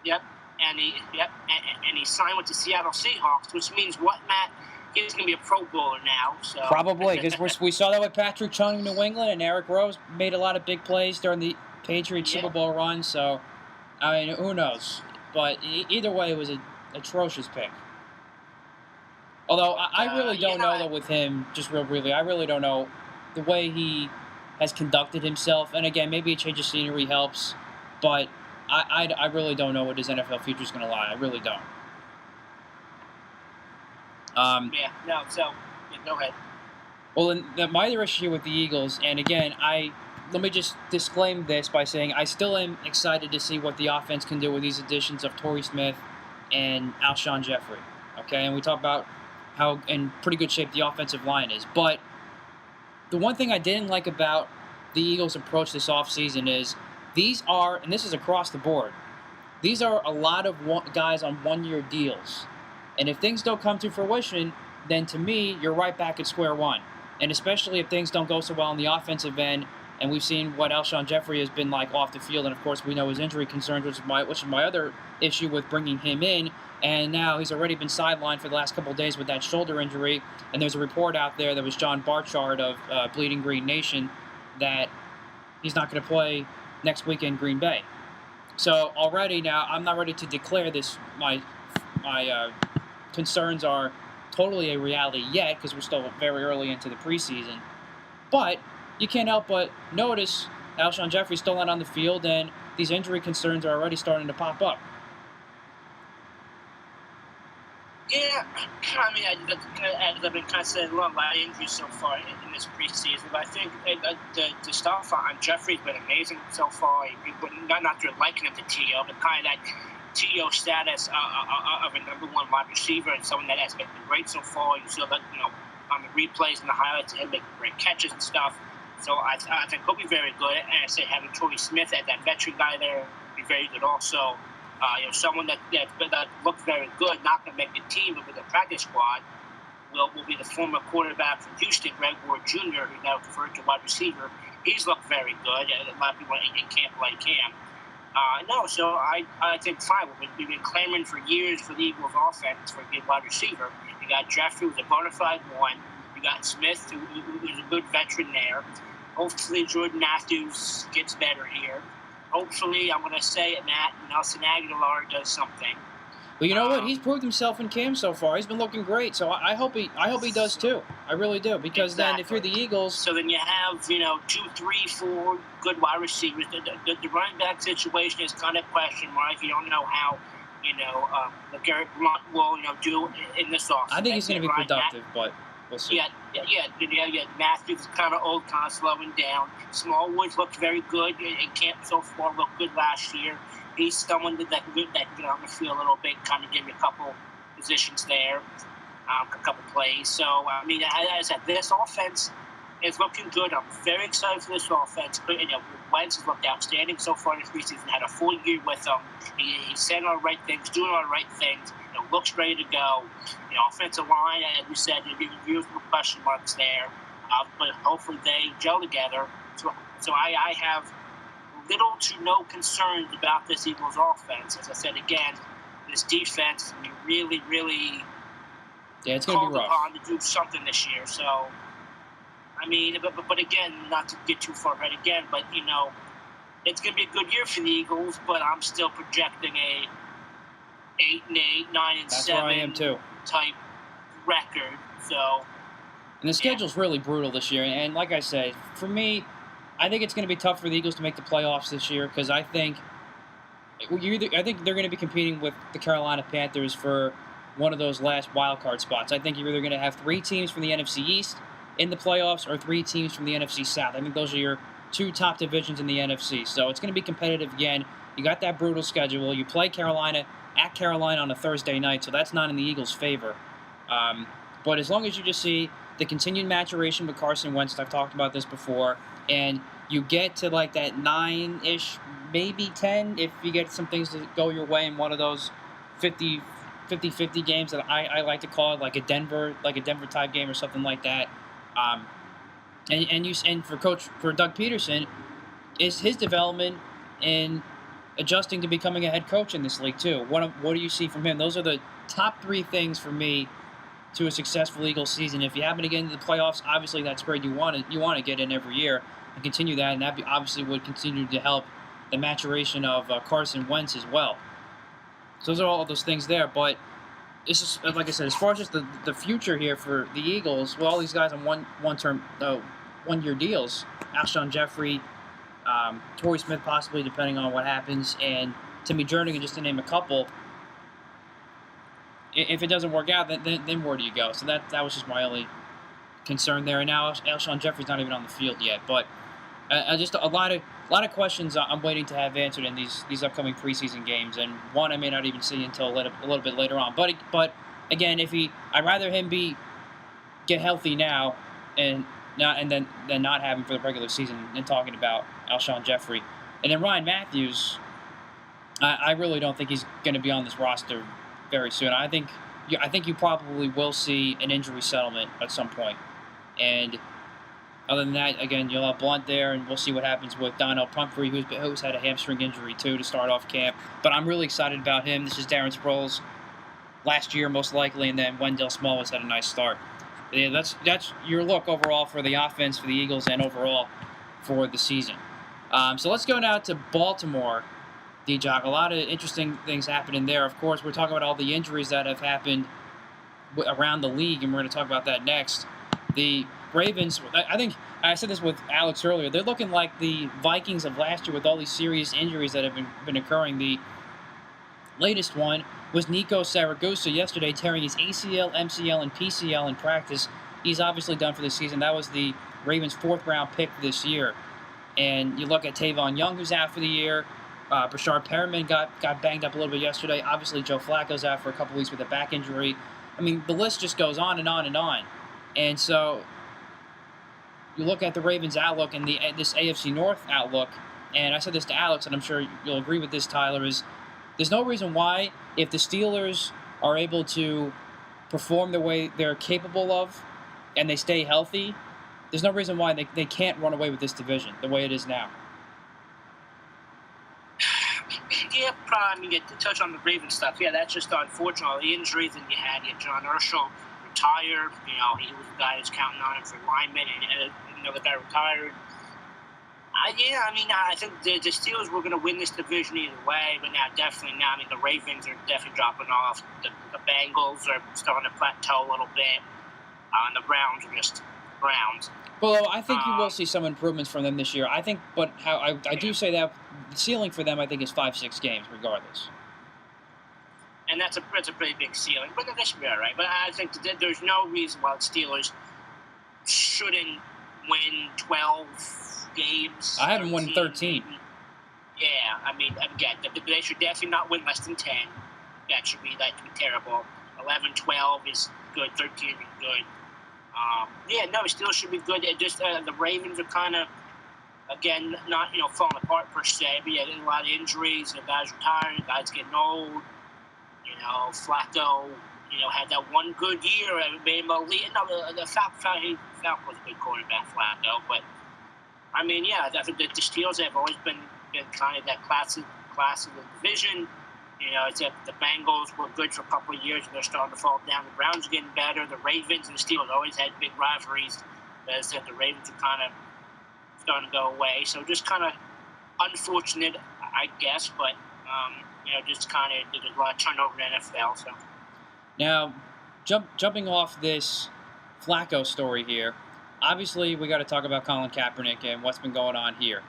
Yep, and he signed with the Seattle Seahawks, which means what, Matt? He's going to be a Pro Bowler now. So. Probably, because we saw that with Patrick Chung in New England, and Eric Rose made a lot of big plays during the Patriots Super Bowl run. So, I mean, who knows? But either way, it was an atrocious pick. Although I really don't know though with him. Just real briefly, I really don't know the way he has conducted himself. And again, maybe a change of scenery helps, but I really don't know what his NFL future is going to lie. I really don't. Go ahead. Well, my other issue with the Eagles, and again, let me just disclaim this by saying I still am excited to see what the offense can do with these additions of Torrey Smith and Alshon Jeffrey. Okay, and we talk about how in pretty good shape the offensive line is. But the one thing I didn't like about the Eagles' approach this offseason is and this is across the board, these are a lot of guys on one-year deals. And if things don't come to fruition, then to me, you're right back at square one. And especially if things don't go so well on the offensive end, and we've seen what Alshon Jeffrey has been like off the field, and of course we know his injury concerns, which is my other issue with bringing him in. And now he's already been sidelined for the last couple of days with that shoulder injury. And there's a report out there that was John Barchard of Bleeding Green Nation that he's not going to play next week in Green Bay. So already now, I'm not ready to declare this. My concerns are totally a reality yet because we're still very early into the preseason. But you can't help but notice Alshon Jeffrey's still not on the field, and these injury concerns are already starting to pop up. Yeah, I mean, I've been kind of saying a lot of injuries so far in this preseason, but I think the stuff on Jeffrey's been amazing so far. Not to liken him to T.O., but kind of that T.O. status of a number one wide receiver and someone that has been great so far. You saw that, on the replays and the highlights, him making great catches and stuff. So I think he'll be very good. And I say having Torrey Smith as that veteran guy there will be very good also. Someone that looked very good, not going to make the team, but with the practice squad, will be the former quarterback from Houston, Greg Ward Jr., who now converted to wide receiver. He's looked very good. A lot of people in camp like him. So I think fine. We've been clamoring for years for the Eagles' offense for a good wide receiver. You got Jeffrey, who's a bona fide one. You got Smith, who's a good veteran there. Hopefully Jordan Matthews gets better here. Hopefully, I'm going to say it, Matt, Nelson Aguilar does something. Well, you know what? He's proved himself in camp so far. He's been looking great. So I hope he does too. I really do. Because Then if you're the Eagles, so then you have 2, 3, 4 good wide receivers. The running back situation is kind of question mark. You don't know how Garrett Blunt will do in this offseason. I think he's going to be productive, but we'll see. Yeah. Matthews is kind of old, kind of slowing down. Smallwood's looked very good in camp so far. Looked good last year. He's someone that can get on the field a little bit, kind of give you a couple positions there, a couple plays. So I mean, as I said, this offense is looking good. I'm very excited for this offense. Wentz has looked outstanding so far this preseason. Had a full year with him. He's saying all the right things, doing all the right things. Looks ready to go. Offensive line, as we said, there's beautiful question marks there. But hopefully they gel together. So I have little to no concerns about this Eagles offense. As I said again, this defense is going to be really, really it's going to be rough. Upon to do something this year. So, I mean, but again, not to get too far ahead again, but it's going to be a good year for the Eagles. But I'm still projecting a 8-8, 9-7. That's where I am too. Type record. So. And the schedule's really brutal this year. And like I said, for me, I think it's going to be tough for the Eagles to make the playoffs this year because I think they're going to be competing with the Carolina Panthers for one of those last wild card spots. I think you're either going to have 3 teams from the NFC East in the playoffs or 3 teams from the NFC South. I think those are your 2 top divisions in the NFC. So it's going to be competitive again. You got that brutal schedule. You play Carolina at Carolina on a Thursday night, so that's not in the Eagles' favor. But as long as you just see the continued maturation with Carson Wentz, I've talked about this before, and you get to like that 9-ish, maybe 10, if you get some things to go your way in one of those 50-50 games that I like to call it, like a Denver type game or something like that. And for Doug Peterson, is his development in adjusting to becoming a head coach in this league too. What do you see from him? Those are the top 3 things for me to a successful Eagles season. If you happen to get into the playoffs, obviously that's great. You want to get in every year and continue that, and that obviously would continue to help the maturation of Carson Wentz as well. So those are all those things there. But it's just, like I said, as far as just the future here for the Eagles, with all these guys on one-year deals. Alshon Jeffrey, Torrey Smith possibly, depending on what happens, and Timmy Jernigan, just to name a couple. If it doesn't work out, then where do you go? So that was just my only concern there. And now Alshon Jeffrey's not even on the field yet. But just a lot of questions I'm waiting to have answered in these upcoming preseason games. And one I may not even see until a little bit later on. But again, I'd rather him get healthy now and then not have him for the regular season than talking about Alshon Jeffrey. And then Ryan Matthews, I really don't think he's going to be on this roster very soon. I think you probably will see an injury settlement at some point. And other than that, again, you'll have Blunt there, and we'll see what happens with Donnell Pumphrey, who's had a hamstring injury too to start off camp. But I'm really excited about him. This is Darren Sproles last year most likely, and then Wendell Small has had a nice start. But yeah, that's your look overall for the offense for the Eagles and overall for the season. So let's go now to Baltimore. D Jock, a lot of interesting things happening there. Of course, we're talking about all the injuries that have happened around the league, and we're going to talk about that next. The Ravens, I think I said this with Alex earlier, they're looking like the Vikings of last year with all these serious injuries that have been occurring. The latest one was Nico Saragusa yesterday, tearing his ACL, MCL, and PCL in practice. He's obviously done for the season. That was the Ravens' 4th-round pick this year. And you look at Tavon Young, who's out for the year. Brashard Perriman got banged up a little bit yesterday. Obviously, Joe Flacco's out for a couple weeks with a back injury. I mean, the list just goes on and on and on. And so you look at the Ravens' outlook and this AFC North outlook, and I said this to Alex, and I'm sure you'll agree with this, Tyler, is there's no reason why, if the Steelers are able to perform the way they're capable of and they stay healthy, there's no reason why they can't run away with this division the way it is now. Yeah, probably to touch on the Ravens stuff. Yeah, that's just unfortunate. The injuries that you had. John Urschel retired. He was the guy who's counting on him for linemen, and another guy retired. I think the Steelers were going to win this division either way, but now definitely now. I mean, the Ravens are definitely dropping off. The Bengals are starting to plateau a little bit. And the Browns are just Browns. Well, I think you will see some improvements from them this year. I think, but I do say that the ceiling for them, I think, is 5-6 games, regardless. And that's a pretty big ceiling, but they should be all right. But I think that there's no reason why the Steelers shouldn't win 12 games. I haven't won 13. Yeah, I mean, again, they should definitely not win less than 10. That should be terrible. 11, 12 is good. 13 is good. Still should be good. It just the Ravens are kind of, again, not falling apart per se. But a lot of injuries. The guys retiring. Guys getting old. Flacco. Had that one good year. Made him a lead. No, the Falcon was a good quarterback, Flacco. But I mean, I think the Steelers have always been kind of that class of the division. It's that the Bengals were good for a couple of years, and they're starting to fall down. The Browns are getting better. The Ravens and the Steelers always had big rivalries. As I said, the Ravens are kind of starting to go away. So just kind of unfortunate, I guess, but, just kind of there's a lot of turnover in the NFL. So now, jumping off this Flacco story here, obviously we got to talk about Colin Kaepernick and what's been going on here.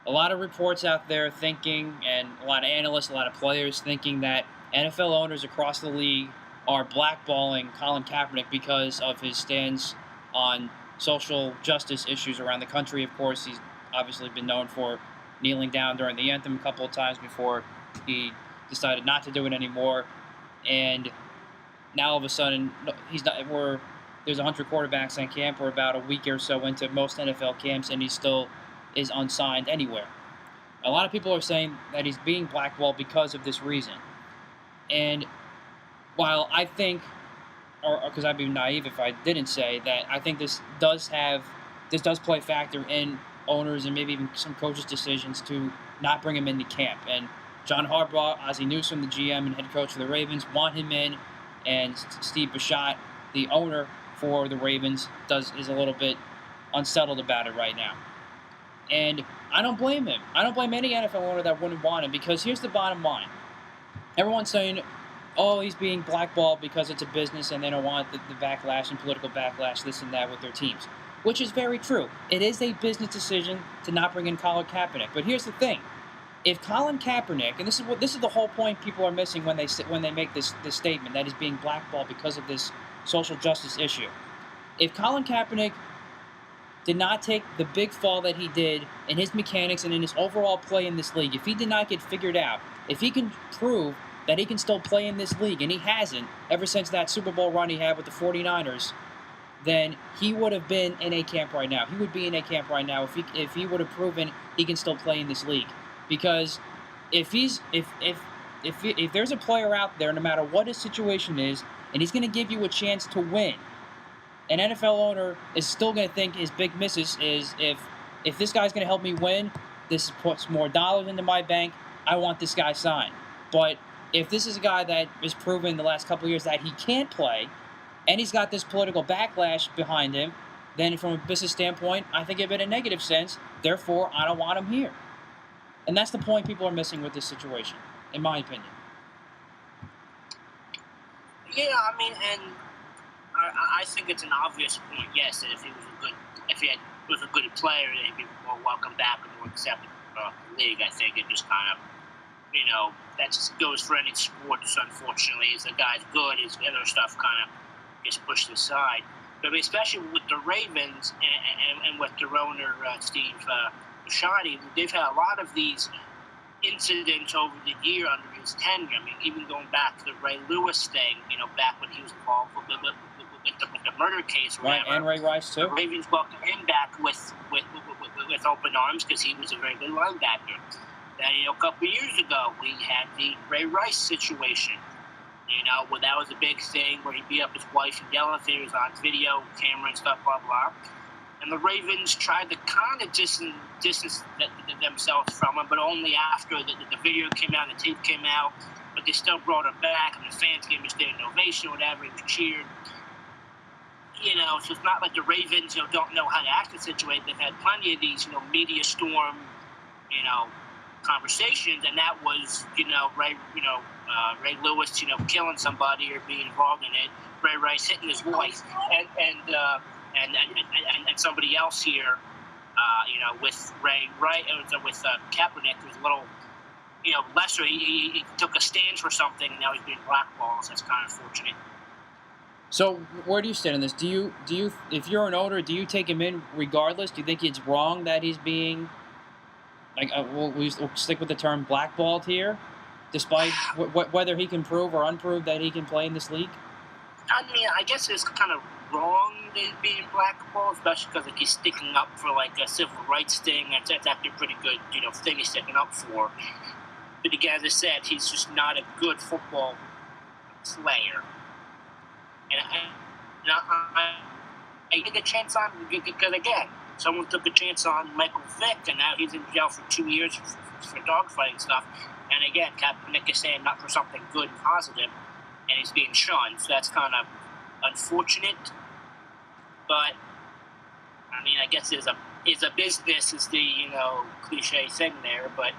A lot of reports out there thinking, and a lot of analysts, a lot of players thinking that NFL owners across the league are blackballing Colin Kaepernick because of his stance on social justice issues around the country. Of course, he's obviously been known for kneeling down during the anthem a couple of times before he decided not to do it anymore. And now all of a sudden, there's 100 quarterbacks in camp. We're about a week or so into most NFL camps, and he still is unsigned anywhere. A lot of people are saying that he's being blackballed because of this reason. And while I think, or because I'd be naive if I didn't say that, I think this does play a factor in owners and maybe even some coaches' decisions to not bring him into camp. And John Harbaugh, Ozzie Newsome, the GM and head coach of the Ravens, want him in, and Steve Bischoff, the owner for the Ravens, is a little bit unsettled about it right now. And I don't blame him. I don't blame any NFL owner that wouldn't want him, because here's the bottom line. Everyone's saying, oh, he's being blackballed because it's a business and they don't want the backlash and political backlash, this and that, with their teams. which is very true. It is a business decision to not bring in Colin Kaepernick. But here's the thing: if Colin Kaepernick, and this is the whole point people are missing when they make this statement that he's being blackballed because of this social justice issue. If Colin Kaepernick did not take the big fall that he did in his mechanics and in his overall play in this league, if he did not get figured out, if he can prove that he can still play in this league, and he hasn't ever since that Super Bowl run he had with the 49ers, then he would have been in a camp right now. He would be in a camp right now if he would have proven he can still play in this league. Because if there's a player out there, no matter what his situation is, and he's going to give you a chance to win, an NFL owner is still going to think his big misses is if this guy's going to help me win, this puts more dollars into my bank, I want this guy signed. But if this is a guy that has proven the last couple of years that he can't play, and he's got this political backlash behind him, then from a business standpoint, I think of it in a negative sense. Therefore, I don't want him here. And that's the point people are missing with this situation, in my opinion. Yeah, I mean, and I think it's an obvious point. Yes, that if he was a good player, then he'd be more welcome back and more accepted for the league. I think it just kind of, that just goes for any sports. Unfortunately, as the guy's good, his other stuff kind of gets pushed aside. But I mean, especially with the Ravens and with their owner Steve Bisciotti, they've had a lot of these incidents over the year under his tenure. I mean, even going back to the Ray Lewis thing, back when he was involved with the murder case or right, whatever. And Ray Rice, too. The Ravens welcomed him back with open arms because he was a very good linebacker. Then, a couple of years ago, we had the Ray Rice situation, where that was a big thing where he beat up his wife in the elevator, was on video, camera and stuff, blah, blah. And the Ravens tried to kind of distance themselves from him, but only after the video came out, the tape came out. But they still brought him back, and the fans gave him a standing ovation or whatever. He was cheered. So it's not like the Ravens, don't know how to act in the situation. They've had plenty of these, media storm, conversations, and that was, Ray Lewis, killing somebody or being involved in it. Ray Rice hitting his wife, and somebody else here, with with Kaepernick, who's a little, lesser. He took a stand for something, and now he's being blackballed. So that's kind of unfortunate. So where do you stand on this? Do you, if you're an owner, do you take him in regardless? Do you think it's wrong that he's being, we'll stick with the term blackballed here, despite whether he can prove or unprove that he can play in this league? I mean, I guess it's kind of wrong being blackballed, especially because he's sticking up for a civil rights thing. That's actually a pretty good thing he's sticking up for. But again, as I said, he's just not a good football player. And I took a chance on because again, someone took a chance on Michael Vick, and now he's in jail for 2 years for dogfighting stuff. And again, Kaepernick is saying not for something good and positive, and he's being shunned. So that's kind of unfortunate. But I mean, I guess it's a business is the cliche thing there, but.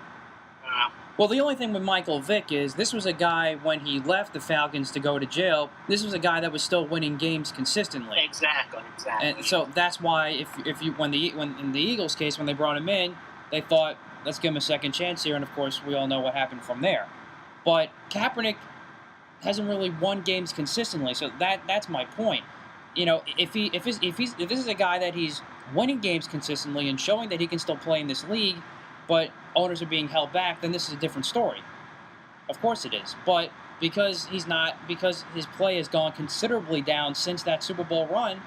Well, the only thing with Michael Vick is this was a guy when he left the Falcons to go to jail. This was a guy that was still winning games consistently. Exactly. And so that's why if you when in the Eagles case when they brought him in, they thought let's give him a second chance here, and of course we all know what happened from there. But Kaepernick hasn't really won games consistently, so that's my point. If this is a guy that he's winning games consistently and showing that he can still play in this league, but owners are being held back, then this is a different story. Of course it is. But because his play has gone considerably down since that Super Bowl run,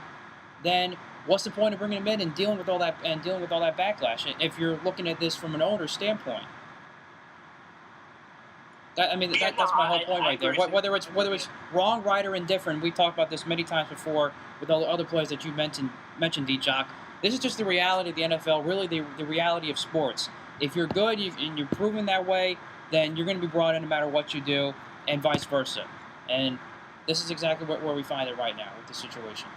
then what's the point of bringing him in and dealing with all that backlash? If you're looking at this from an owner's standpoint, that's my whole point right there. Whether it's wrong, right, or indifferent, we've talked about this many times before with all the other players that you mentioned, D Jock. This is just the reality of the NFL, really the reality of sports. If you're good and you're proven that way, then you're going to be brought in no matter what you do, and vice versa. And this is exactly where we find it right now with the situation.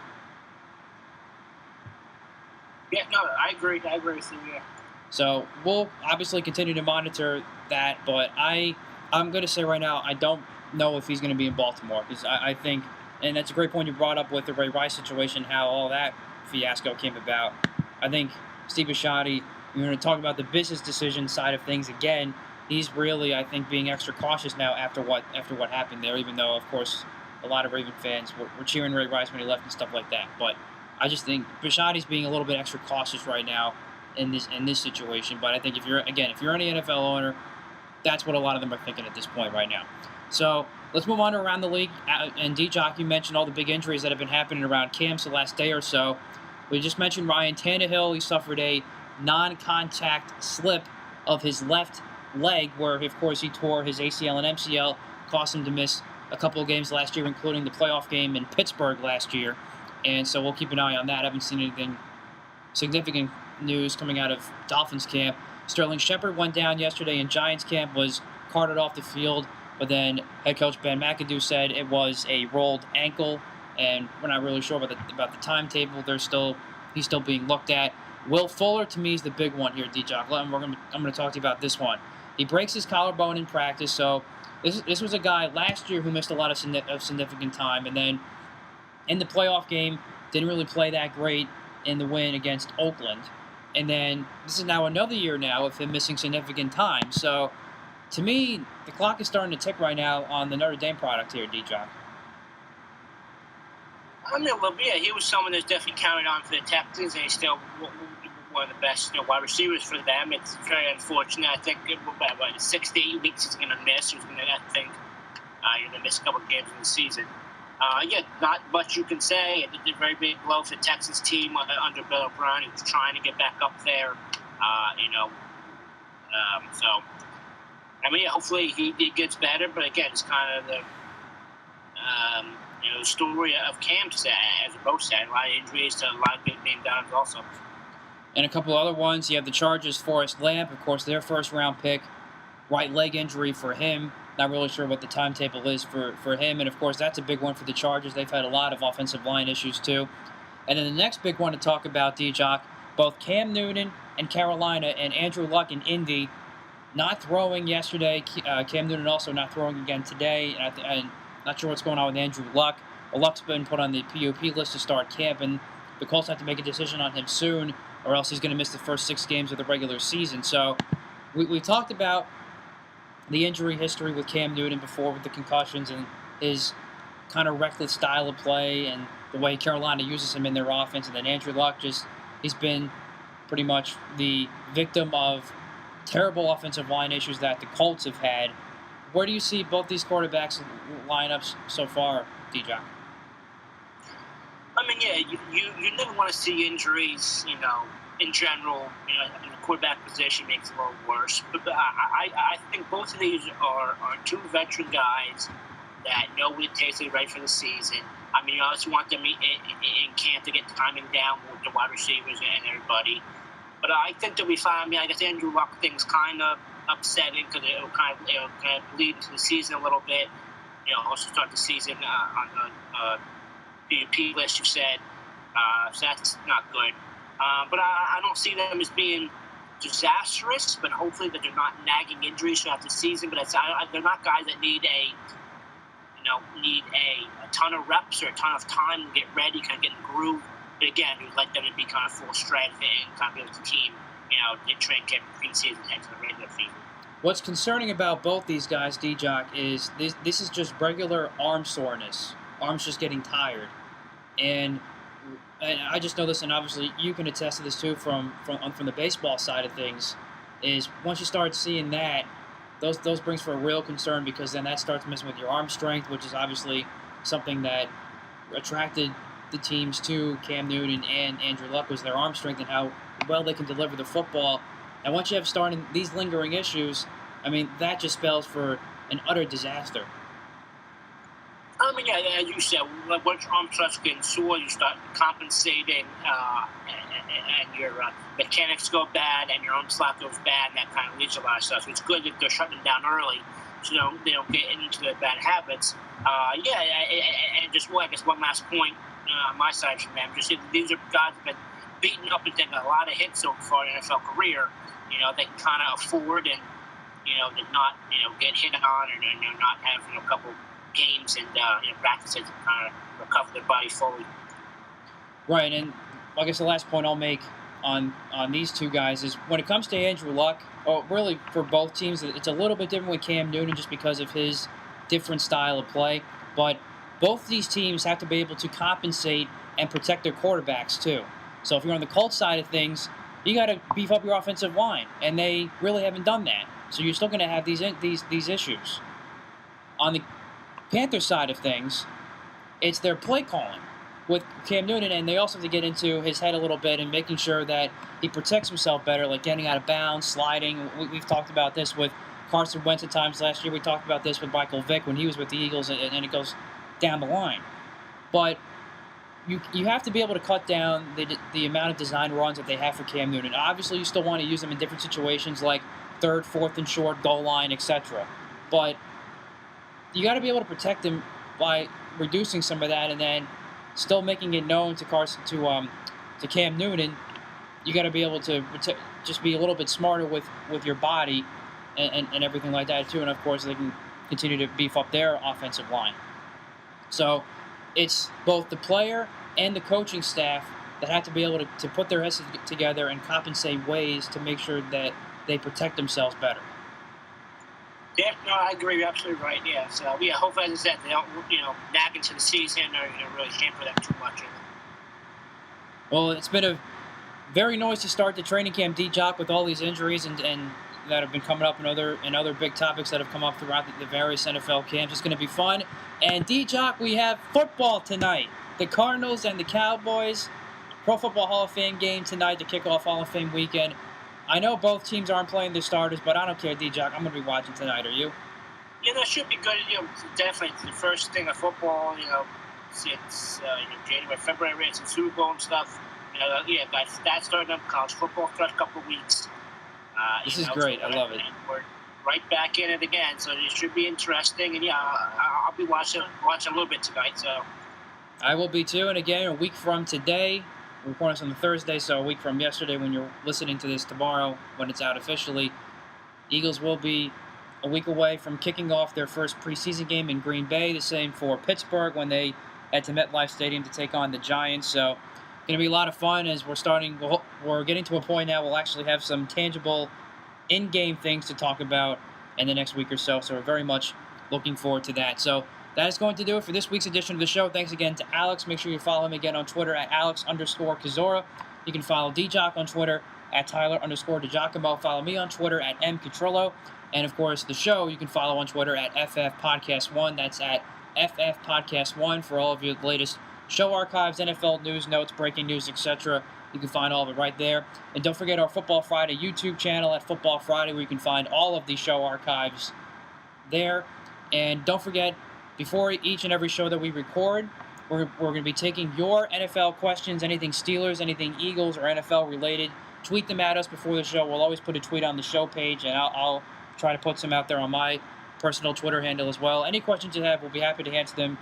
Yeah, no, I agree with you. Yeah. So we'll obviously continue to monitor that, but I'm going to say right now I don't know if he's going to be in Baltimore because I think, and that's a great point you brought up with the Ray Rice situation, how all that fiasco came about. I think Steve Bisciotti, we're going to talk about the business decision side of things again. He's really, I think, being extra cautious now after what happened there, even though, of course, a lot of Raven fans were cheering Ray Rice when he left and stuff like that. But I just think Bisciotti's being a little bit extra cautious right now in this situation. But I think if you're any NFL owner, that's what a lot of them are thinking at this point right now. So let's move on to around the league. And D Jock, you mentioned all the big injuries that have been happening around camps the last day or so. We just mentioned Ryan Tannehill. He suffered a non-contact slip of his left leg, where of course he tore his ACL and MCL, cost him to miss a couple of games last year, including the playoff game in Pittsburgh last year. And so we'll keep an eye on that. I haven't seen anything significant news coming out of Dolphins camp. Sterling Shepard went down yesterday in Giants camp, was carted off the field, but then head coach Ben McAdoo said it was a rolled ankle, and we're not really sure about the timetable. He's still being looked at. Will Fuller, to me, is the big one here, D-Jock. I'm going to talk to you about this one. He breaks his collarbone in practice, so this was a guy last year who missed a lot of significant time, and then in the playoff game, didn't really play that great in the win against Oakland. And then this is now another year now of him missing significant time. So, to me, the clock is starting to tick right now on the Notre Dame product here, D-Jock. I mean, well, yeah, he was someone that's definitely counted on for the Texans, and he's still one of the best wide receivers for them. It's very unfortunate. I think about 6 to 8 weeks he's going to miss. He's going to, he's going to miss a couple of games in the season. Yeah, not much you can say. It did a very big blow for the Texans team under Bill O'Brien. He was trying to get back up there, so, I mean, hopefully he gets better. But again, it's kind of the story of camp, as both said. A lot of injuries to a lot of big name downs also. And a couple other ones. You have the Chargers' Forrest Lamp, of course, their first-round pick. Right leg injury for him. Not really sure what the timetable is for him. And, of course, that's a big one for the Chargers. They've had a lot of offensive line issues, too. And then the next big one to talk about, D-Jock, both Cam Newton and Carolina and Andrew Luck in Indy not throwing yesterday. Cam Newton also not throwing again today. And I'm not sure what's going on with Andrew Luck. Well, Luck's been put on the PUP list to start camp, and the Colts have to make a decision on him soon, or else he's going to miss the first 6 games of the regular season. So we talked about the injury history with Cam Newton before with the concussions and his kind of reckless style of play and the way Carolina uses him in their offense. And then Andrew Luck he's been pretty much the victim of terrible offensive line issues that the Colts have had. Where do you see both these quarterbacks lineups so far, D-Jock? I mean, yeah, you never want to see injuries, in general. In the quarterback position makes it a little worse. But I think both of these are 2 veteran guys that know what it takes to be ready for the season. I mean, you also want them in camp to get timing down with the wide receivers and everybody. But I think they'll be fine. I mean, I guess Andrew Luck thing's kind of upsetting because it will kind of lead into the season a little bit. Also start the season on the PUP list, you said. So that's not good. But I don't see them as being disastrous, but hopefully that they're not nagging injuries throughout the season. But they're not guys that need a ton of reps or a ton of time to get ready, kind of get in the groove. But again, we'd like them to be kind of full strength and kind of be with the team, in training camp, pre-season, and to the regular season. What's concerning about both these guys, D-Jock, is this is just regular arm soreness. Arms just getting tired. And I just know this, and obviously you can attest to this too from the baseball side of things, is once you start seeing that, those brings for a real concern, because then that starts messing with your arm strength, which is obviously something that attracted the teams to Cam Newton and Andrew Luck, was their arm strength and how well they can deliver the football. And once you have starting these lingering issues, I mean, that just spells for an utter disaster. I mean, yeah, as you said, once your arm starts getting sore, you start compensating, and your mechanics go bad, and your arm slot goes bad, and that kind of leads to a lot of stuff. So it's good that they're shutting them down early, so they don't get into the bad habits. And just, I guess one last point on my side from them, just these are guys that have been beaten up and taking a lot of hits so far in their NFL career. They can kind of afford and, to not, get hit on or not have, a couple games and practices to kind of recover their body fully. Right, and I guess the last point I'll make on these two guys is when it comes to Andrew Luck, or really for both teams, it's a little bit different with Cam Newton just because of his different style of play. But both these teams have to be able to compensate and protect their quarterbacks too. So if you're on the Colts side of things, you got to beef up your offensive line, and they really haven't done that. So you're still going to have these issues. On the Panthers side of things, it's their play calling with Cam Newton, and they also have to get into his head a little bit and making sure that he protects himself better, like getting out of bounds, sliding. We've talked about this with Carson Wentz at times last year. We talked about this with Michael Vick when he was with the Eagles, and it goes down the line. But you have to be able to cut down the amount of design runs that they have for Cam Newton. Obviously, you still want to use them in different situations like third, fourth and short, goal line, etc. But you got to be able to protect him by reducing some of that, and then still making it known to Cam Newton. You got to be able to just be a little bit smarter with your body and everything like that too. And of course, they can continue to beef up their offensive line. So it's both the player and the coaching staff that have to be able to put their heads together and compensate ways to make sure that they protect themselves better. Yeah, no, I agree. You're absolutely right. Yeah, so hopefully, as I said, they don't, nag into the season or really hamper them too much. Well, it's been a very noisy start to training camp, D Jock, with all these injuries and that have been coming up and other big topics that have come up throughout the various NFL camps. It's going to be fun. And D Jock, we have football tonight. The Cardinals and the Cowboys. Pro Football Hall of Fame game tonight to kick off Hall of Fame weekend. I know both teams aren't playing their starters, but I don't care, D Jock. I'm going to be watching tonight. Are you? Yeah, that should be good. Definitely it's the first thing of football. Since January, February, it's the Super Bowl and stuff. That's starting up college football for a couple of weeks. This is great. I love it. We're right back in it again, so it should be interesting. And I'll be watching a little bit tonight. So I will be too. And again, a week from today, we're recording this on the Thursday, so a week from yesterday when you're listening to this tomorrow, when it's out officially, Eagles will be a week away from kicking off their first preseason game in Green Bay. The same for Pittsburgh when they head to MetLife Stadium to take on the Giants. So going to be a lot of fun as we're getting to a point now we'll actually have some tangible in-game things to talk about in the next week or so. So we're very much looking forward to that. So that is going to do it for this week's edition of the show. Thanks again to Alex. Make sure you follow him again on Twitter at Alex_Kozora. You can follow D Jock on Twitter at Tyler_DeGiacomo. Follow me on Twitter at MCatrillo. And of course, the show you can follow on Twitter at FF Podcast 1. That's at FF Podcast 1 for all of your latest show archives, NFL news, notes, breaking news, etc. You can find all of it right there. And don't forget our Football Friday YouTube channel at Football Friday, where you can find all of the show archives there. And don't forget, before each and every show that we record, we're going to be taking your NFL questions, anything Steelers, anything Eagles, or NFL related. Tweet them at us before the show. We'll always put a tweet on the show page, and I'll try to put some out there on my personal Twitter handle as well. Any questions you have, we'll be happy to answer them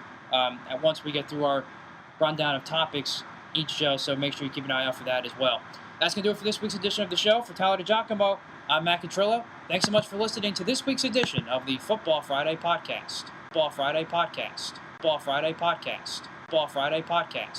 once we get through our rundown of topics each show, so make sure you keep an eye out for that as well. That's going to do it for this week's edition of the show. For Tyler DeGiacomo, I'm Matt Catrillo. Thanks so much for listening to this week's edition of the Football Friday Podcast. Football Friday Podcast. Football Friday Podcast. Football Friday Podcast.